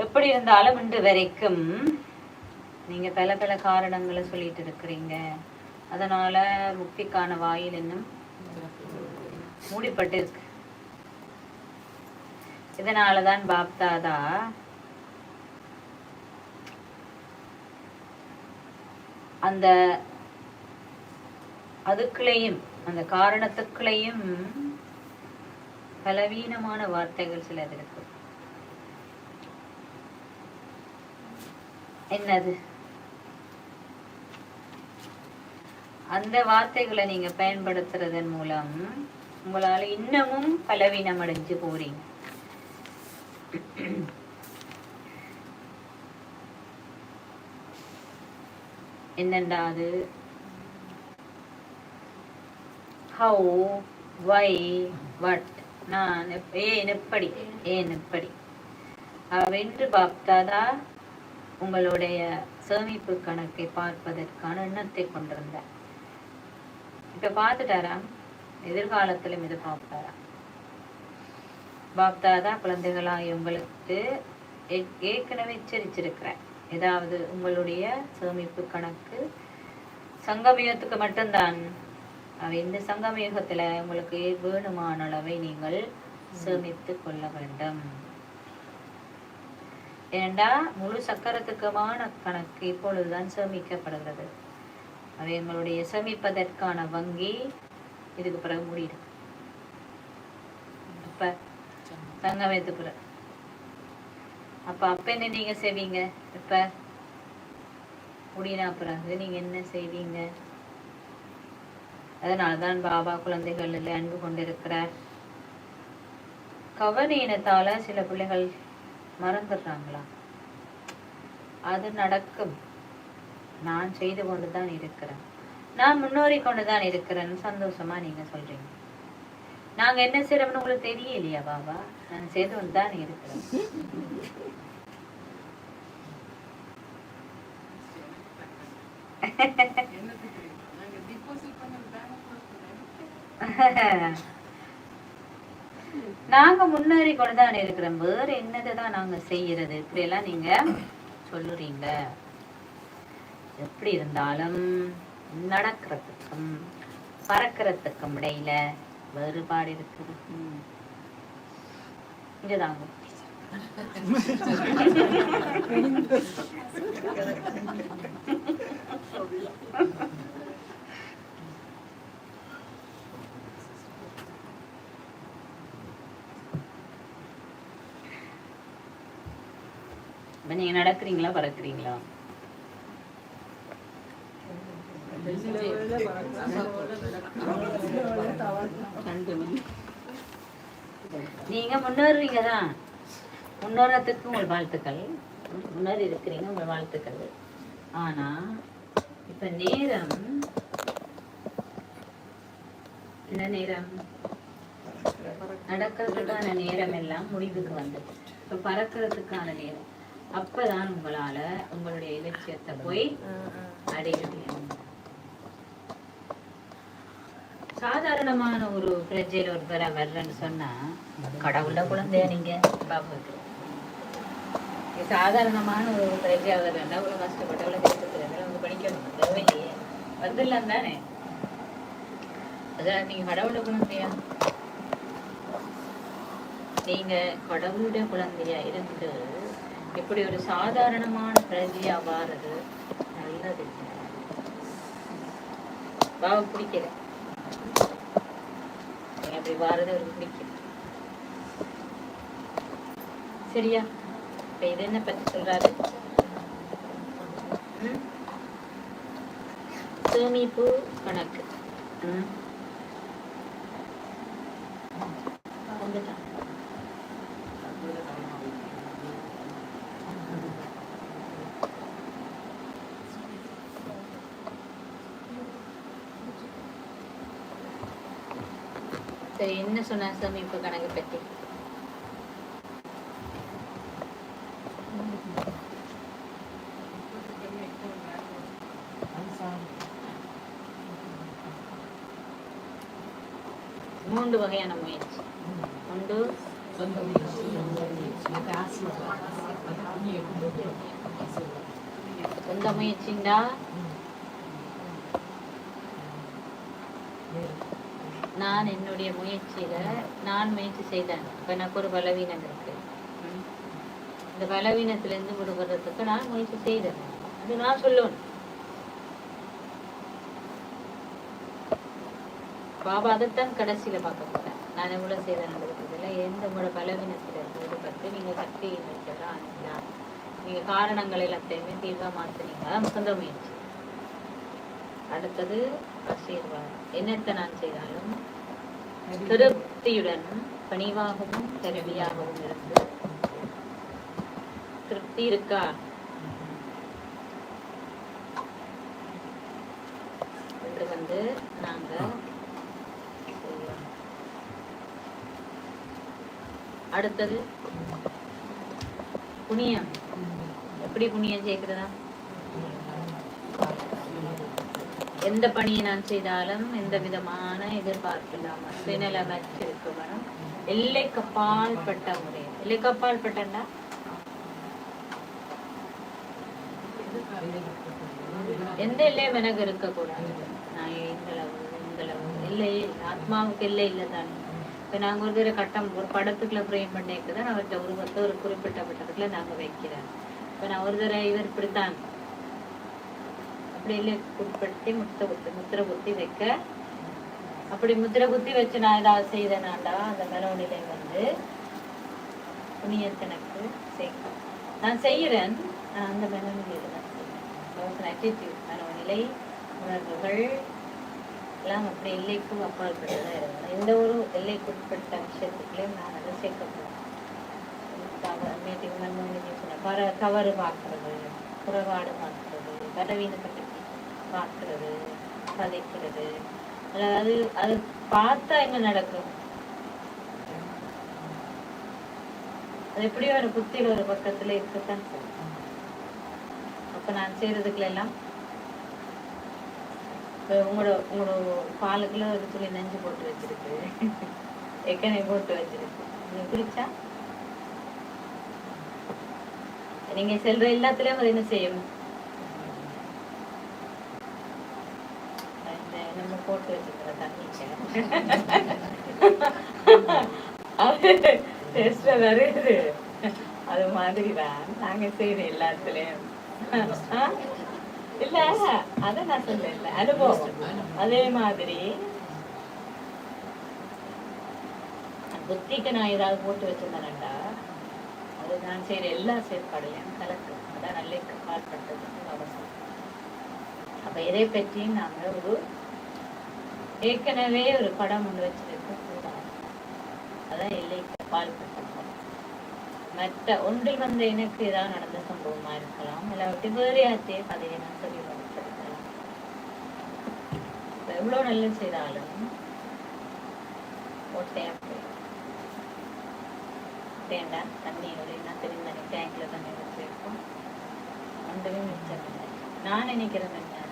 எப்படி இருந்தாலும் இன்று வரைக்கும் நீங்க பல பல காரணங்களை சொல்லிட்டு இருக்கிறீங்க. அதனால முக்திக்கான வாயில் இன்னும் மூடிப்பட்டு இருக்கு. இதனாலதான் பாப்தாதா அந்த அதுக்குள்ளேயும் அந்த காரணத்துக்குள்ளேயும் பலவீனமான வார்த்தைகள் சிலது இருக்கு. என்னது? அந்த வார்த்தைகளை நீங்க பயன்படுத்துறதன் மூலம் உங்களால இன்னமும் பலவீனம் அடைஞ்சு போறீங்க. என்னண்டா அது? ஹவு, வை, வட், நான், ஏன் எப்படி, ஏன் எப்படி வென்று பாப்தாதா உங்களுடைய சேமிப்பு கணக்கை பார்ப்பதற்கான எண்ணத்தை கொண்டிருந்தார். இப்ப பார்த்துட்டாராம், எதிர்காலத்திலும் இது பார்த்தாரா? பாப்தாதா குழந்தைகளாய் உங்களுக்கு ஏற்கனவே எச்சரிச்சிருக்கிறேன். ஏதாவது உங்களுடைய சேமிப்பு கணக்கு சங்கமயுகத்துக்கு மட்டும்தான். இந்த சங்கமயுகத்துல உங்களுக்கு வேணுமான அளவை நீங்கள் சேமித்து கொள்ள வேண்டும். ஏண்டா முழு சக்கரத்துக்குமான கணக்கு இப்பொழுதுதான் சேமிக்கப்படுகிறது. அவை எங்களுடைய சேமிப்பதற்கான வங்கி இதுக்கு பிறகு முடியும். இப்ப சங்கமயத்து பிறகு அப்ப என்ன நீங்க செய்வீங்க? இப்ப முடியினா பிறகு நீங்க என்ன செய்வீங்க? அதனால்தான் பாபா குழந்தைகள் அன்பு கொண்டிருக்கிறார். கவனீனத்தால சில பிள்ளைகள் மறந்துடுறாங்களா? அது நடக்கும். நான் செய்து கொண்டுதான் இருக்கிறேன், நான் முன்னோறி கொண்டுதான் இருக்கிறேன். சந்தோஷமா நீங்க சொல்றீங்க. நாங்க என்ன செய்யறோம்னு உங்களுக்கு தெரியலையா பாபா? நான் செய்து கொண்டுதான் இருக்கிறேன். நாங்க முன்னேறி கொண்டுதான் இருக்கிறோம், வேற என்னதான் நாங்க செய்யறது? இப்படி எல்லாம் நீங்க சொல்லுறீங்க. எப்படி இருந்தாலும் நடக்கிறதுக்கும் பறக்கிறதுக்கும் இடையில வேறுபாடு இருக்குது. இங்கதாங்க நீங்க நடக்கிறீங்களா பறக்குறீங்களா? நீங்க முன்னேறுவீங்க தான். முன்னேறத்துக்கு உங்கள் வாழ்த்துக்கள். முன்னேறி இருக்கிறீங்க, உங்கள் வாழ்த்துக்கள். ஆனா இப்ப நேரம் என்ன நேரம்? நடக்கிறதுக்கான நேரம் எல்லாம் முடிவுக்கு வந்தது. இப்ப பறக்கிறதுக்கான நேரம். அப்பதான் உங்களால உங்களுடைய இலட்சியத்தை போய் அடைய முடியும். சாதாரணமான ஒரு பிரஜையில ஒரு பேர வர்றேன்னு சொன்னா கடவுள குழந்தையா நீங்க பாப்பது. சாதாரணமான ஒரு பிரஜையா வர்றேன்னா அவ்வளவு கஷ்டப்பட்டு அவ்வளவு கஷ்டத்துல அவங்க படிக்கணும் தேவையில்லையே, வந்துடலாம் தானே. அதான் நீங்க கடவுள குழந்தையா, நீங்க கடவுளுடைய குழந்தையா இருந்து இப்படி ஒரு சாதாரணமான பிரஜையா வாரது நல்லது. பாவ பிடிக்கல, அப்படி வாரது அவருக்கு பிடிக்கல. சரியா? இப்ப இது என்ன பத்தி சொல்றாரு? சேமிப்பு கணக்கு. சரி, என்ன சொன்ன சேமிப்பு கணக்கு பற்றி? மூன்று வகையான முயற்சி. ஒன்று சொந்த முயற்சிண்டா நான் என்னுடைய முயற்சியில நான் முயற்சி செய்தேன். இப்ப எனக்கு ஒரு பலவீனம் இருக்கு, இந்த பலவீனத்துல இருந்து விடுபடுறதுக்கு நான் முயற்சி செய்தேன். அது நான் சொல்லணும். பாபா அதைத்தான் கடைசியில பார்க்க போறேன். நான் எவ்வளவு செய்தேன், எந்த உங்களோட பலவீனத்துல இருந்து பற்றி நீங்க சக்தி வைக்கலாம், நீங்க காரணங்கள் எல்லாத்தையுமே தீர்வா மாத்துறீங்க. சொந்த முயற்சி. அடுத்தது ஆசீர்வாதம். என்னத்தை நான் செய்தாலும் திருப்தியுடன் பணிவாகவும் கருவியாகவும் இருந்து திருப்தி இருக்கா? இது வந்து நாங்க அடுத்தது புண்ணியம். எப்படி புண்ணியம் செய்கிறதா? எந்த பணியை நான் செய்தாலும் எந்த விதமான எதிர்பார்ப்பு இல்லாமல் சுயநலமற்றிருக்கணும். எல்லைக்கப்பால் பட்ட முறை. எல்லைக்கப்பால் பட்டா எந்த எல்லையும் எனக்கு இருக்கக்கூடாது. நான் இந்தளவு எல்லை ஆத்மாவுக்கு எல்லை இல்லை தானே. இப்ப நாங்க ஒரு தடவை கட்டம் ஒரு படத்துக்குள்ள பிரேம் பண்ணிக்குதான் அவர்கிட்ட உருவத்தை ஒரு குறிப்பிட்ட பட்டத்துக்குள்ள நாங்க வைக்கிறேன். இப்ப நான் ஒரு தடவை இவர் இப்படித்தான் அப்படி இல்லை உட்படுத்தி முத்திரை குத்தி வைக்க, அப்படி முத்திரை குத்தி வச்சு நான் ஏதாவது செய்தேனாண்டா அந்த மனோநிலை வந்து புண்ணியத்தனக்கு சேர்க்கும். நான் செய்யறேன், நான் அந்த மனோநிலையில தான் செய்யறேன். மனோநிலை உணர்வுகள் எல்லாம் அப்படி எல்லைக்கு அப்பாற்பட்டதான் இருக்கணும். எந்த ஒரு எல்லைக்குட்பட்ட விஷயத்துக்குள்ளேயும் நான் அதை சேர்க்கப்படும். தவறு பார்க்கறது, குறைபாடு பார்க்கறது, பலவீனத்தை பற்றி பார்க்கறது, கதைக்கிறது, அதாவது அது பார்த்தா என்ன நடக்கும்? அது எப்படியோ ஒரு புத்தியில ஒரு பக்கத்துல இருக்கத்தான். அப்ப நான் செய்யறதுக்குள்ள எல்லாம் உங்களோட பாலுக்குள்ள ஒரு துளி நஞ்சு போட்டு வச்சிருக்கு, எக்கனை போட்டு வச்சிருக்கு. நீங்க குடிச்சா நீங்க செல்ற எல்லாத்துலயும் அது என்ன செய்யும்? நம்ம போட்டு வச்சிருக்கிற தண்ணிக்கு வருது. அது மாதிரிதான் நாங்க செய்யற எல்லாத்துலயும். இல்ல அத நான் சொல்ல அனுபவம். அதே மாதிரி புத்திக்கு நான் ஏதாவது போட்டு வச்சிருந்தேன்டா, அது அது நான் செய்யற எல்லா செயற்பாடுலையும் கலக்கு அதான் நல்ல பால்பட்டது அவசியம். அப்ப இதை பற்றியும் நாங்க ஒரு ஏற்கனவே ஒரு படம் ஒன்று வச்சிருக்க கூடாது. அதான் எல்லைக்கு பால்பட்ட மற்ற ஒன்றில் வந்து எனக்கு ஏதாவது நடந்த சம்பவமா இருக்கலாம், இல்லாட்டி வேறு யார்த்தையே கதையை நான் சொல்லி வளர்த்திருக்கலாம். எவ்வளவு நல்லது செய்தாலும் ஓட்டையா தேண்டா தண்ணியோட என்ன தெரிந்த டேங்க்ல தண்ணி வச்சிருக்கோம் ஒன்றுமே மிச்சம் இல்லை. நான் நினைக்கிறேன் என்ன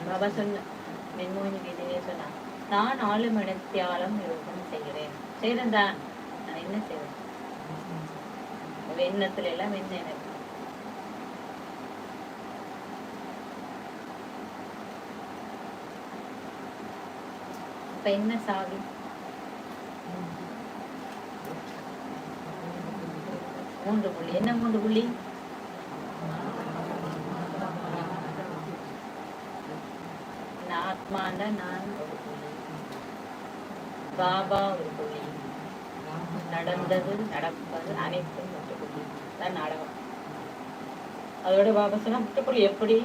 பாபா சொன்ன மென்மோனி வீதியே சொன்னா, நான் 4 மணித்தியாலம் யோகம் செய்கிறேன் தான். நான் என்ன செய்வேன் எண்ணத்துல எல்லாம் என்ன எனக்கு அப்ப என்ன சாவி 3 புள்ளி. என்ன 3 புள்ளி? ஆத்மாண்ட நான் ஒரு புள்ளி, பாபா ஒரு புள்ளி, நடந்தது நடப்பது அனைத்தும் முட்டுப்புள்ளி. தான் நாடகம். அதோட பாபா சொன்னா முட்டுப்புள்ளி எப்படி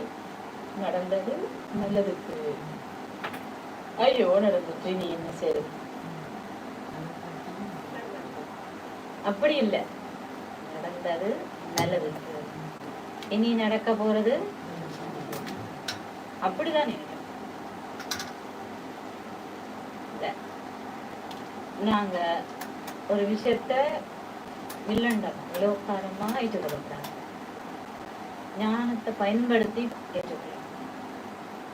நடந்தது நல்லதுக்கு, ஐயோ நடந்துச்சு நீ என்ன செய்யுது, அப்படி இல்லை, நடந்தது நல்லதுக்கு, இனி நடக்க போறது அப்படிதான் நினைக்கிறேன். நாங்க ஒரு விஷயத்த வில்லண்டம் விலோக்காரமா ஏற்றுக்கொள்றாங்க, ஞானத்தை பயன்படுத்தி ஏற்றுக்கொள்ளலாம்.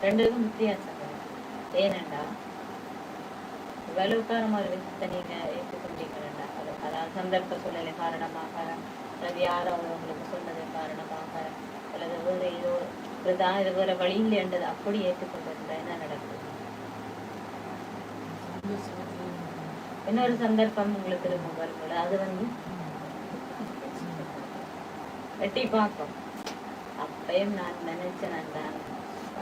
ரெண்டுக்கும் வித்தியாசம். ஏனண்டா விலோக்காரமா ஒரு விஷயத்தை நீங்க ஏற்றுக்கொண்டீங்கன்னா, அதாவது சந்தர்ப்ப சூழ்நிலை காரணமாக, அல்லது யாரோ உங்களுக்கு சொன்னது காரணமாக, அல்லது வேறு ஏதோ இது வேற வழியில் என்றது அப்படி ஏற்றுக்கொண்டிருந்தா என்ன நடக்குது? இன்னொரு சந்தர்ப்பம் உங்களுக்கு இருக்கும் பாருங்கள, அது வந்து வெட்டி பார்க்கும். அப்பயும் நான் நினைச்சேன் நான்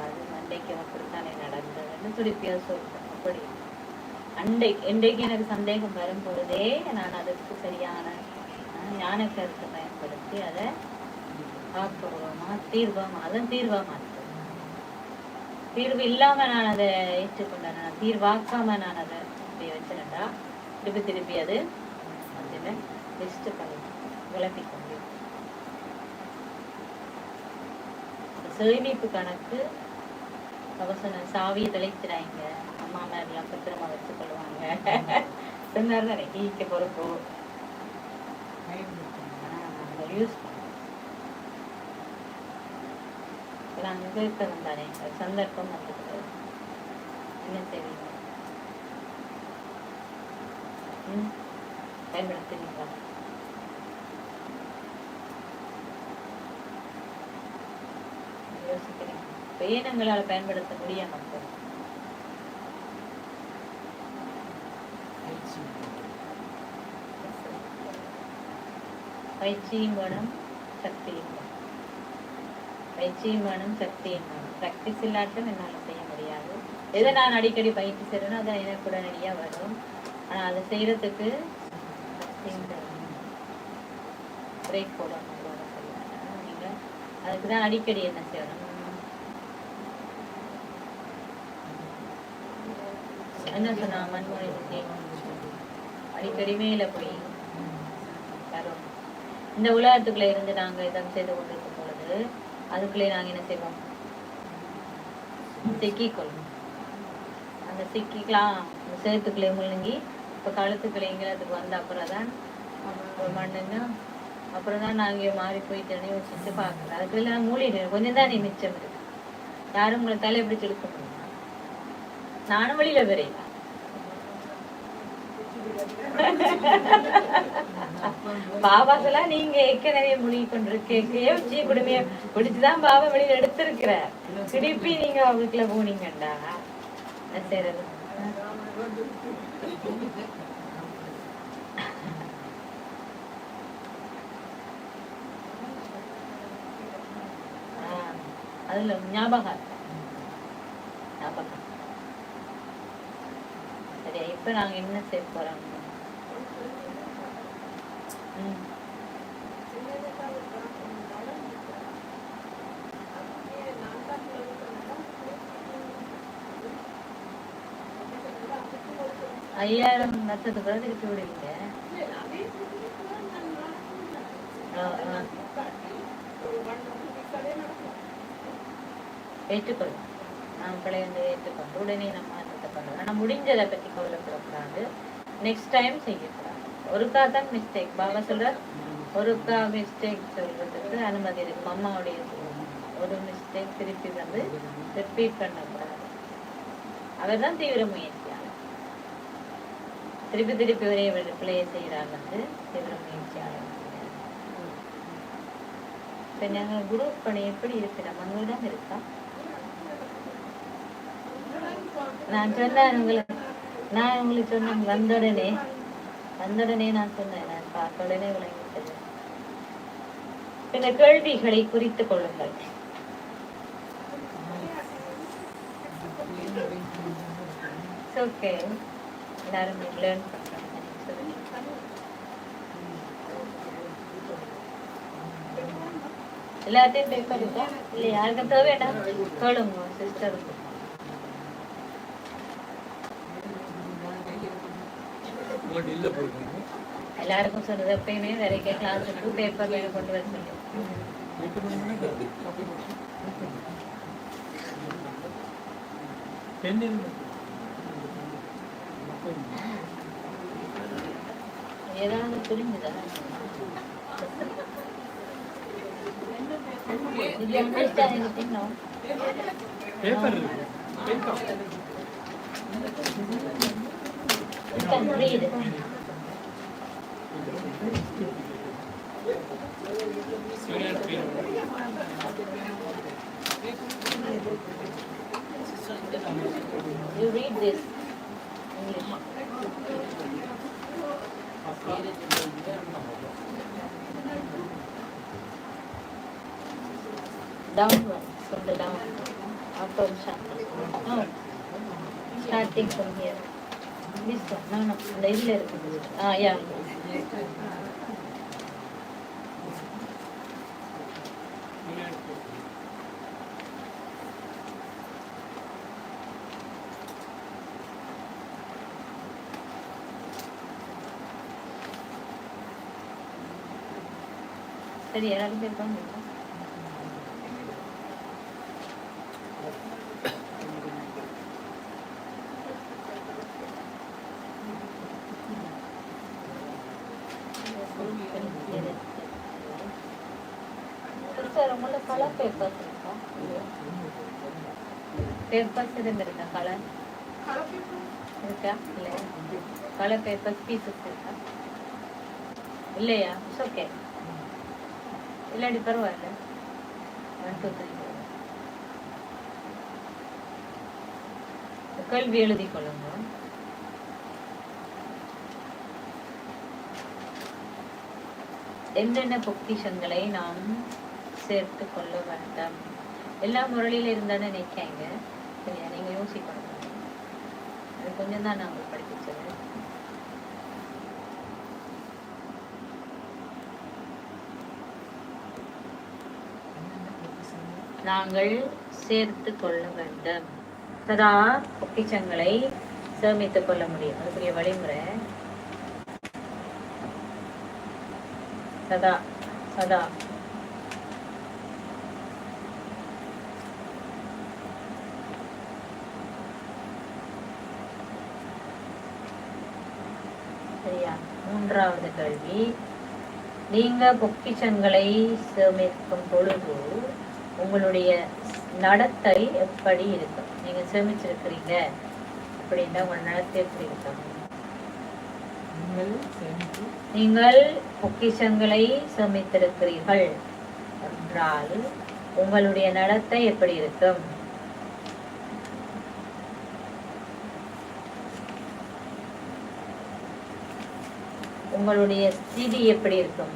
அது அன்றைக்கு அப்படித்தானே நடந்ததுன்னு துடிப்பியா சொல்றேன். அப்படி இன்றைக்கு எனக்கு சந்தேகம் வரும் பொழுதே நான் அதுக்கு சரியான ஞான கருத்தை பயன்படுத்தி அதை ஆக்கப்பூர்வமா தீர்வமா அதன் தீர்வா மாற்றேன். தீர்வு இல்லாம நான் அதை ஏற்றுக்கொண்டேன், நான் தீர்வாக்காம நான் அதை இப்படி வச்சேன்டா திருப்பி அது அதுல லிஸ்ட் பண்ணி விளப்பிக்க முடியும். சேமிப்பு கணக்கு அவசர சாவியை தொலைக்கிறாங்க, அம்மா மேலாம் பத்திரமா வச்சு கொள்வாங்க சொன்னார் தானே ஈக்க பொறுப்பு யூஸ் நாங்கள் கேட்கணும் தானே, சந்தர்ப்பம் வந்துருக்கு என்ன செய்வீங்க? பயன்படுத்துவீங்களா? யோசிக்கிறேன். ஏன் எங்களால் பயன்படுத்த முடியாம பயிற்சியும் வேணும், சக்தியும் வேணும். பயிற்சியும் வேணும், சக்தியும் வேணும். பிராக்டிஸ் இல்லாட்டும் என்னால் செய்ய முடியாது. எதை நான் அடிக்கடி பயிற்சி செய்யறேனோ அதான் எனக்கு உடனடியா வரும். ஆனா அதை செய்யறதுக்கு பிரேக் போடணும். நீங்க அதுக்குதான் அடிக்கடி என்ன செய்யணும், என்ன சொன்னா மன்மொழி அடிக்கடி மேல போய் வரும். இந்த உலகத்துக்குள்ள இருந்து நாங்க இதம் செய்து கொண்டிருக்கும் பொழுது அதுக்குள்ளே நாங்க என்ன செய்வோம், சிக்கிக்கொள்ளும். அந்த சிக்கிக்கலாம் சேத்துக்குள்ளே முழுங்கி இப்ப கழுத்துக்குள்ளே எங்களுக்கு வந்த அப்புறம் தான் மண்ணுன்னா அப்புறம் தான் நாங்க மாறி போயிட்டேன்னு யோசிச்சு பாக்குறேன். அதுக்குள்ள நான் மூடிடுறேன். கொஞ்சம் தான் நீ மிச்சம் இருக்கு. யாரும் உங்களை தலை எப்படி செலுத்த முடியுமா? நானும் வெளியில வரையில பாபாசெல்லா நீங்க ஏற்கனவே மொழி கொண்டிருக்கே குடுமைய பிடிச்சுதான் பாபா வெளியில எடுத்திருக்கிற. திருப்பி நீங்க அவங்களுக்குள்ள போனீங்கண்டா என்ன செய்யறது? அதுல ஞாபகம் சரி. இப்ப நாங்க என்ன செய்ய போறோம்? 5000 லட்சத்துக்கு கூட திருப்பி விடுவீங்க. ஏற்றுக்கொள்ளும். நாம் பிள்ளைங்க ஏற்றுக்கொண்டு உடனே நம்ம மாற்றத்தை பண்ணுவோம். ஆனால் முடிஞ்சதை பற்றி கவலைப்படக்கூடாது. நெக்ஸ்ட் டைம் செய்யக்கூடாது. ஒருக்கா தான் மிஸ்டேக். பாபா சொல்றார், ஒருக்கா மிஸ்டேக் சொல்றதுக்கு அனுமதி இருக்கு. அம்மாவுடைய ஒரு மிஸ்டேக் திருப்பி வந்து ரிப்பீட் பண்ணக்கூடாது. அவர் தான் தீவிர முயற்சியாளர். திருப்பி திருப்பி ஒரே பிள்ளையை செய்யறாங்க வந்து தீவிர முயற்சியாளர். இப்ப நாங்க குரூப் பணி எப்படி இருக்கு? நம்ம அங்கதான் இருக்கா? நான் உங்களுக்கு சொன்னேன் வந்தவுடனே நான் சொன்னேன். நான் பார்த்த உடனே விளங்கிட்டது. இந்த கேள்விகளை குறித்துக் கொள்ளுங்கள். ஓகே, எல்லாரும் லேர்ன் பண்றாங்க. எல்லாத்தையும் பேப்பர் இருக்கா? இல்லை யாருக்கும் தேவையா? கேளுங்க சிஸ்டருக்கு. எல்லாருக்கும் சொல்றது எப்பயுமே வரைக்கும் கிளாஸுக்கு பேப்பர் வேணும் கொண்டு வர சொல்லி. ஏதாவது புரிஞ்சுதா? You read this English. Downward, from the down, upper chakra. No, starting from here. This one, no, the idle. Yeah. சரி, எல்லாரும் பேர் கலர் பேப்பர்ஸ் இருக்கா? பேப்பர்ஸ் எதுவும் இருக்கா? கலர் இருக்கா? இல்லை, கலர் பேப்பர்ஸ் பீசஸ் இருக்கா? இல்லையா? இட்ஸ் ஓகே, இல்லாடி பரவாயில்ல. 1 2 3 கேள்வி எழுதி கொள்ளுங்க. என்னென்ன பொக்கிஷங்களை நாம் சேர்த்து கொள்ள வேண்டாம்? எல்லா முரளியில இருந்தானே நினைக்காங்க. சரியா? நீங்க யோசிக்கணும். அது கொஞ்சம் தான் நான் உங்களுக்கு படிப்பிச்சது. நாங்கள் சேர்த்து கொள்ள வேண்டும். சதா பொக்கிஷங்களை சேமித்துக் கொள்ள முடியும். அதுக்குரிய வழிமுறை சதா சதா சரியா? மூன்றாவது கேள்வி, நீங்க பொக்கிஷங்களை சேமிக்கும் பொழுது உங்களுடைய நடத்தை எப்படி இருக்கும்? நீங்க சேமிச்சிருக்கிறீங்க அப்படின்னா உங்க நடத்தை எப்படி இருக்கும்? நீங்கள் பொக்கிஷங்களை சேமித்திருக்கிறீர்கள் என்றால் உங்களுடைய நடத்தை எப்படி இருக்கும்? உங்களுடைய ஸ்திதி எப்படி இருக்கும்?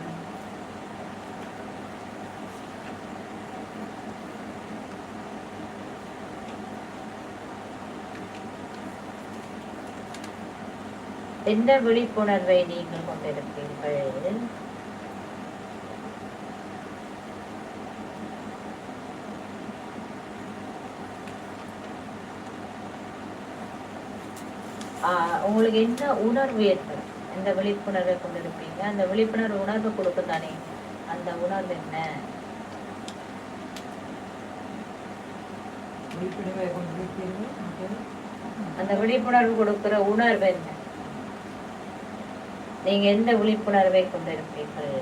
எந்த விழிப்புணர்வை நீங்கள் கொண்டிருப்பீர்கள்? உங்களுக்கு என்ன உணர்வு ஏற்படும், எந்த விழிப்புணர்வை கொண்டிருப்பீங்க, அந்த விழிப்புணர்வு உணர்வு கொடுக்கும் தானே, அந்த உணர்வு என்ன? அந்த விழிப்புணர்வு கொடுக்கிற உணர்வு என்ன? நீங்க எந்த விழிப்புணர்வை கொண்டிருப்பீர்கள்,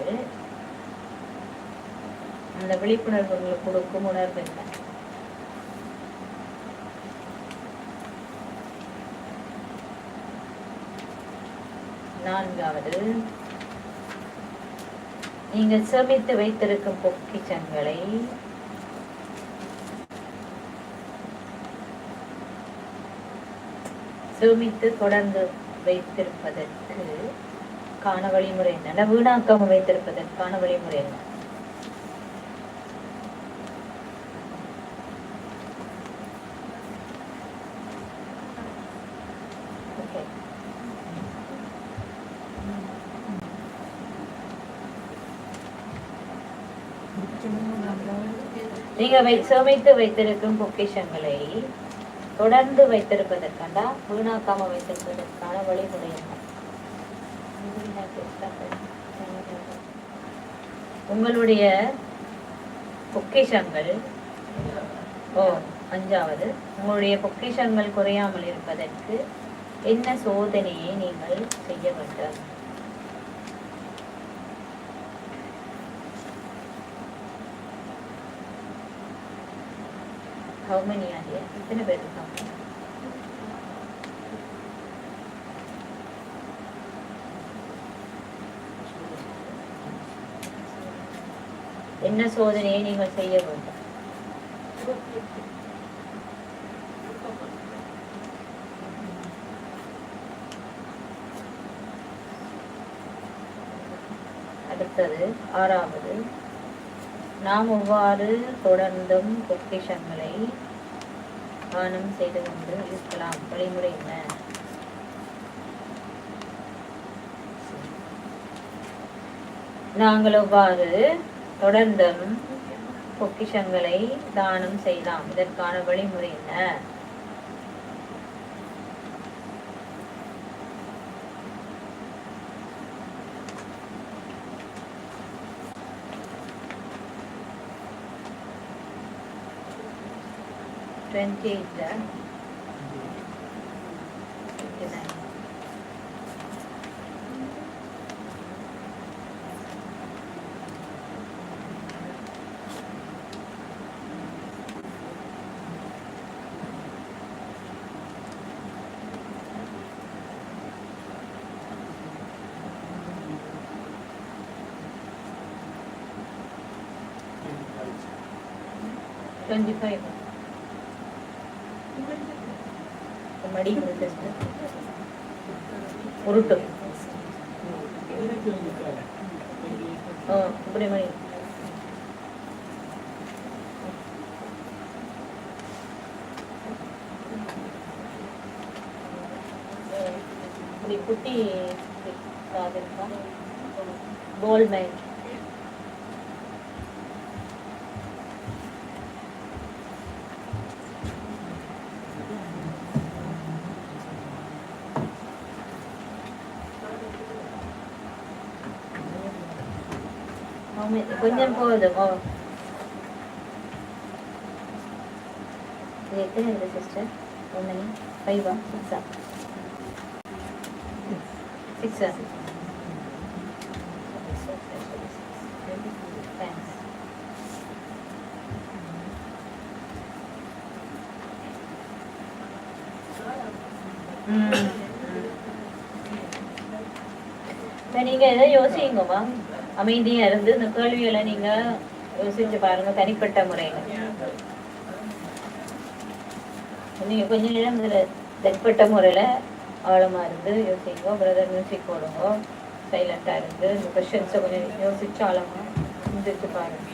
அந்த விழிப்புணர்வு உங்களுக்கு கொடுக்கும் உணர்வு என்ன? நான்காவது, நீங்கள் சேமித்து வைத்திருக்கும் பொக்கிஷங்களை சேமித்து தொடர்ந்து வைத்திருப்பதற்கு காண வழிமுறை என்ன? வீணாக்காம வைத்திருப்பதற்கான வழிமுறை என்ன? நீங்க சேமித்து வைத்திருக்கும் பொக்கிஷங்களை தொடர்ந்து வைத்திருப்பதற்காண்டா வீணாக்காம வைத்திருப்பதற்கான வழிமுறை என்ன? உங்களுடைய பொக்கிஷங்கள் அஞ்சாவது, உங்களுடைய பொக்கிஷங்கள் குறையாமல் இருப்பதற்கு என்ன சோதனையை நீங்கள் செய்ய வேண்டும்? How many are here? எத்தனை பேர் இருக்காங்க? என்ன சோதனையை நீங்கள் செய்ய வேண்டும்? அடுத்தது ஆறாவது, நாம் எவ்வாறு தொடர்ந்தும் பொக்கிஷங்களை தானம் செய்து கொண்டு இருக்கலாம், வழிமுறை என்ன? நாங்கள் எவ்வாறு தொடர்ந்தும் பொக்கிஷங்களை தானம் செய்யலாம், இதற்கான வழிமுறை என்ன? மடி உருட்டு சுப்பிரமணி குட்டி பால் மேட் கொஞ்சம் போதும். இது எத்தனை இருக்குது சிஸ்டர்? ஒன்று 5 6 6 தேங்க்ஸ். நீங்க எதை யோசிங்கம்மா, அமைதியா இருந்து இந்த கேள்விகளை நீங்க யோசிச்சு பாருங்க தனிப்பட்ட முறையில. நீங்க கொஞ்ச நேரம் இதுல தனிப்பட்ட முறையில ஆழமா இருந்து யோசிங்க. பிரதர் மியூசிக் போடுங்க, சைலண்டா இருந்து இந்த கொஸ்டின்ஸை கொஞ்சம் யோசிச்சு ஆழமா சிந்திச்சு பாருங்க.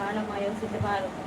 ஆழமா யோசித்து பாருங்க.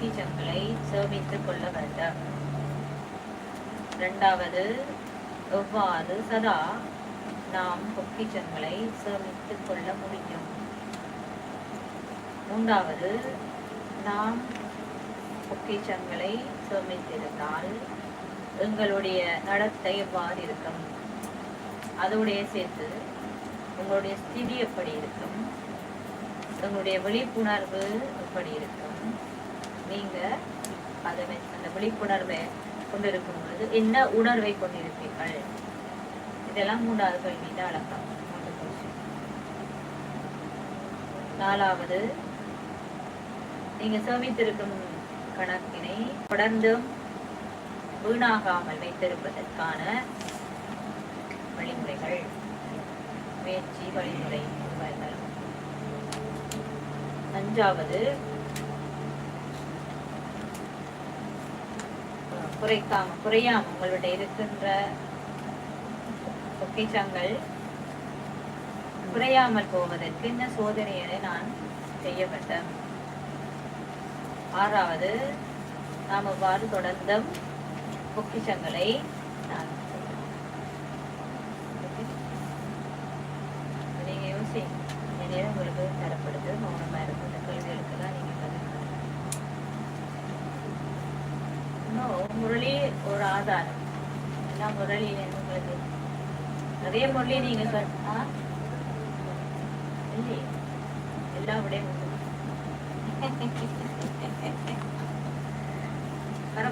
பொக்கிஷங்களை சேமித்துக் கொள்ள வேண்டும். இரண்டாவது, எவ்வாறு சதா நாம் பொக்கிஷங்களை சேமித்துக் கொள்ள முடியும். மூன்றாவது, நாம் பொக்கிஷங்களை சேமித்திருந்தால் எங்களுடைய நடத்தை எவ்வாறு இருக்கும், அதோடைய சேர்த்து உங்களுடைய ஸ்திதி எப்படி இருக்கும், உங்களுடைய விழிப்புணர்வு எப்படி இருக்கும், நீங்க அதை அந்த விழிப்புணர்வை கொண்டிருக்கும் பொழுது என்ன உணர்வை கொண்டிருப்பீர்கள். இதெல்லாம் மூன்றாவது கேள்வியின் அடக்கம். நாலாவது, நீங்க சேமித்திருக்கும் கணக்கினை தொடர்ந்தும் வீணாகாமல் வைத்திருப்பதற்கான வழிமுறைகள், முயற்சி வழிமுறை. அஞ்சாவது, குறையாம உங்களுடைய இருக்கின்ற பொக்கிஷங்கள் குறையாமல் போவதற்கு இந்த சோதனைகளை நான் செய்ய வேண்டும். ஆறாவது, நாம் எவ்வாறு தொடர்ந்தும் பொக்கிஷங்களை நான் நீங்க யோசி நேரம் உங்களுக்கு தரப்படுது. மௌனமா இருக்கும் இந்த கேள்விகளுக்கெல்லாம் நீங்க பதில் ஆதாரம். எல்லாம் முரளியில உங்களுக்கு நிறைய முரளி நீங்க இல்லையே எல்லா விடையும்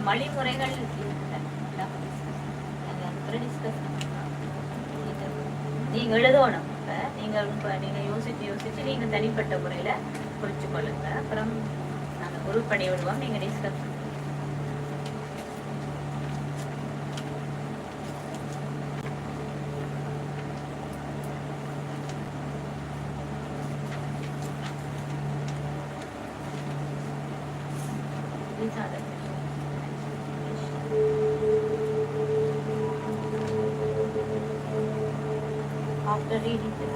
வழிமுறைகள் நீங்க எழுதணும். நீங்க யோசிச்சு நீங்க தனிப்பட்ட முறையில குறிச்சு கொள்ளுங்க. அப்புறம் நாங்க குரூப் பண்ணி விடுவோம். நீங்க டிஸ்கஸ் after reading this.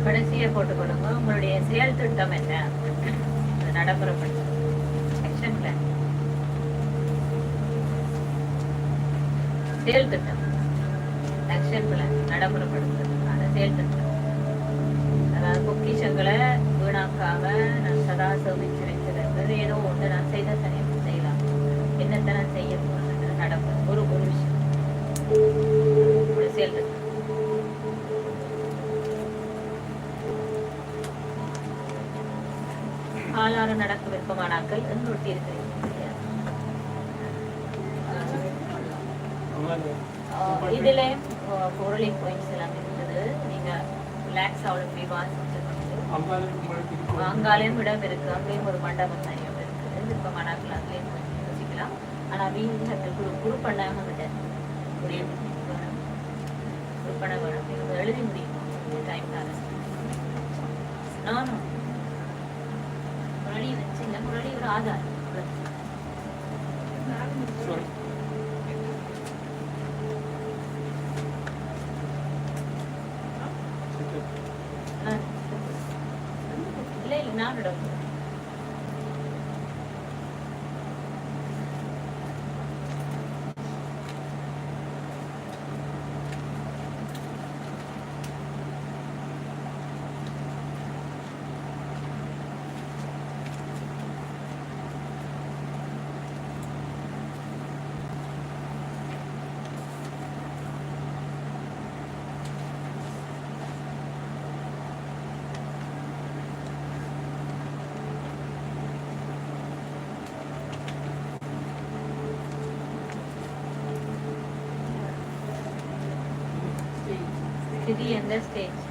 கடைசியை போட்டுக்கொள்ளுங்க. உங்களுடைய செயல் திட்டம் என்ன நடைமுறைப்படுத்த ஆக்ஷன் பிளான். செயல் திட்டம் ஆக்ஷன் பிளான் நடைமுறைப்படுத்துறதுக்கான செயல் திட்டம். அதாவது பொக்கிஷங்களை வீணாக்காம நான் சதா சேமிச்சு வைக்கிறது. ஏதோ ஒன்று நான் செய்த தனியாக செய்யலாம். என்னத்தை நான் செய்ய போறது நடக்கும் ஒரு விஷயம் செயல் திட்டம். காலாறு நடக்க விருப்பமானாக்கள் என்று ஒட்டி இருக்கிறீங்க. இதுல பொருளை பாயிண்ட்ஸ் எல்லாம் இருக்குது. நீங்க ரிலாக்ஸ் ஆகணும் போய் வாசிச்சு அங்காலையும் இடம் இருக்கு. அங்கேயும் ஒரு மண்டபம் தனியாக இருக்குது. விருப்பமானாக்கள் அதுலேயும் யோசிக்கலாம். ஆனா வீட்டு குரு பண்ணாங்க விட குரு பண்ண வேணும். நீங்க எழுதி முடியும் டைம் தானே. நானும் முரளி வச்சு இல்லை, முரளி ஒரு ஆதாரம். இல்லை இல்லை நான் விட City and the stage.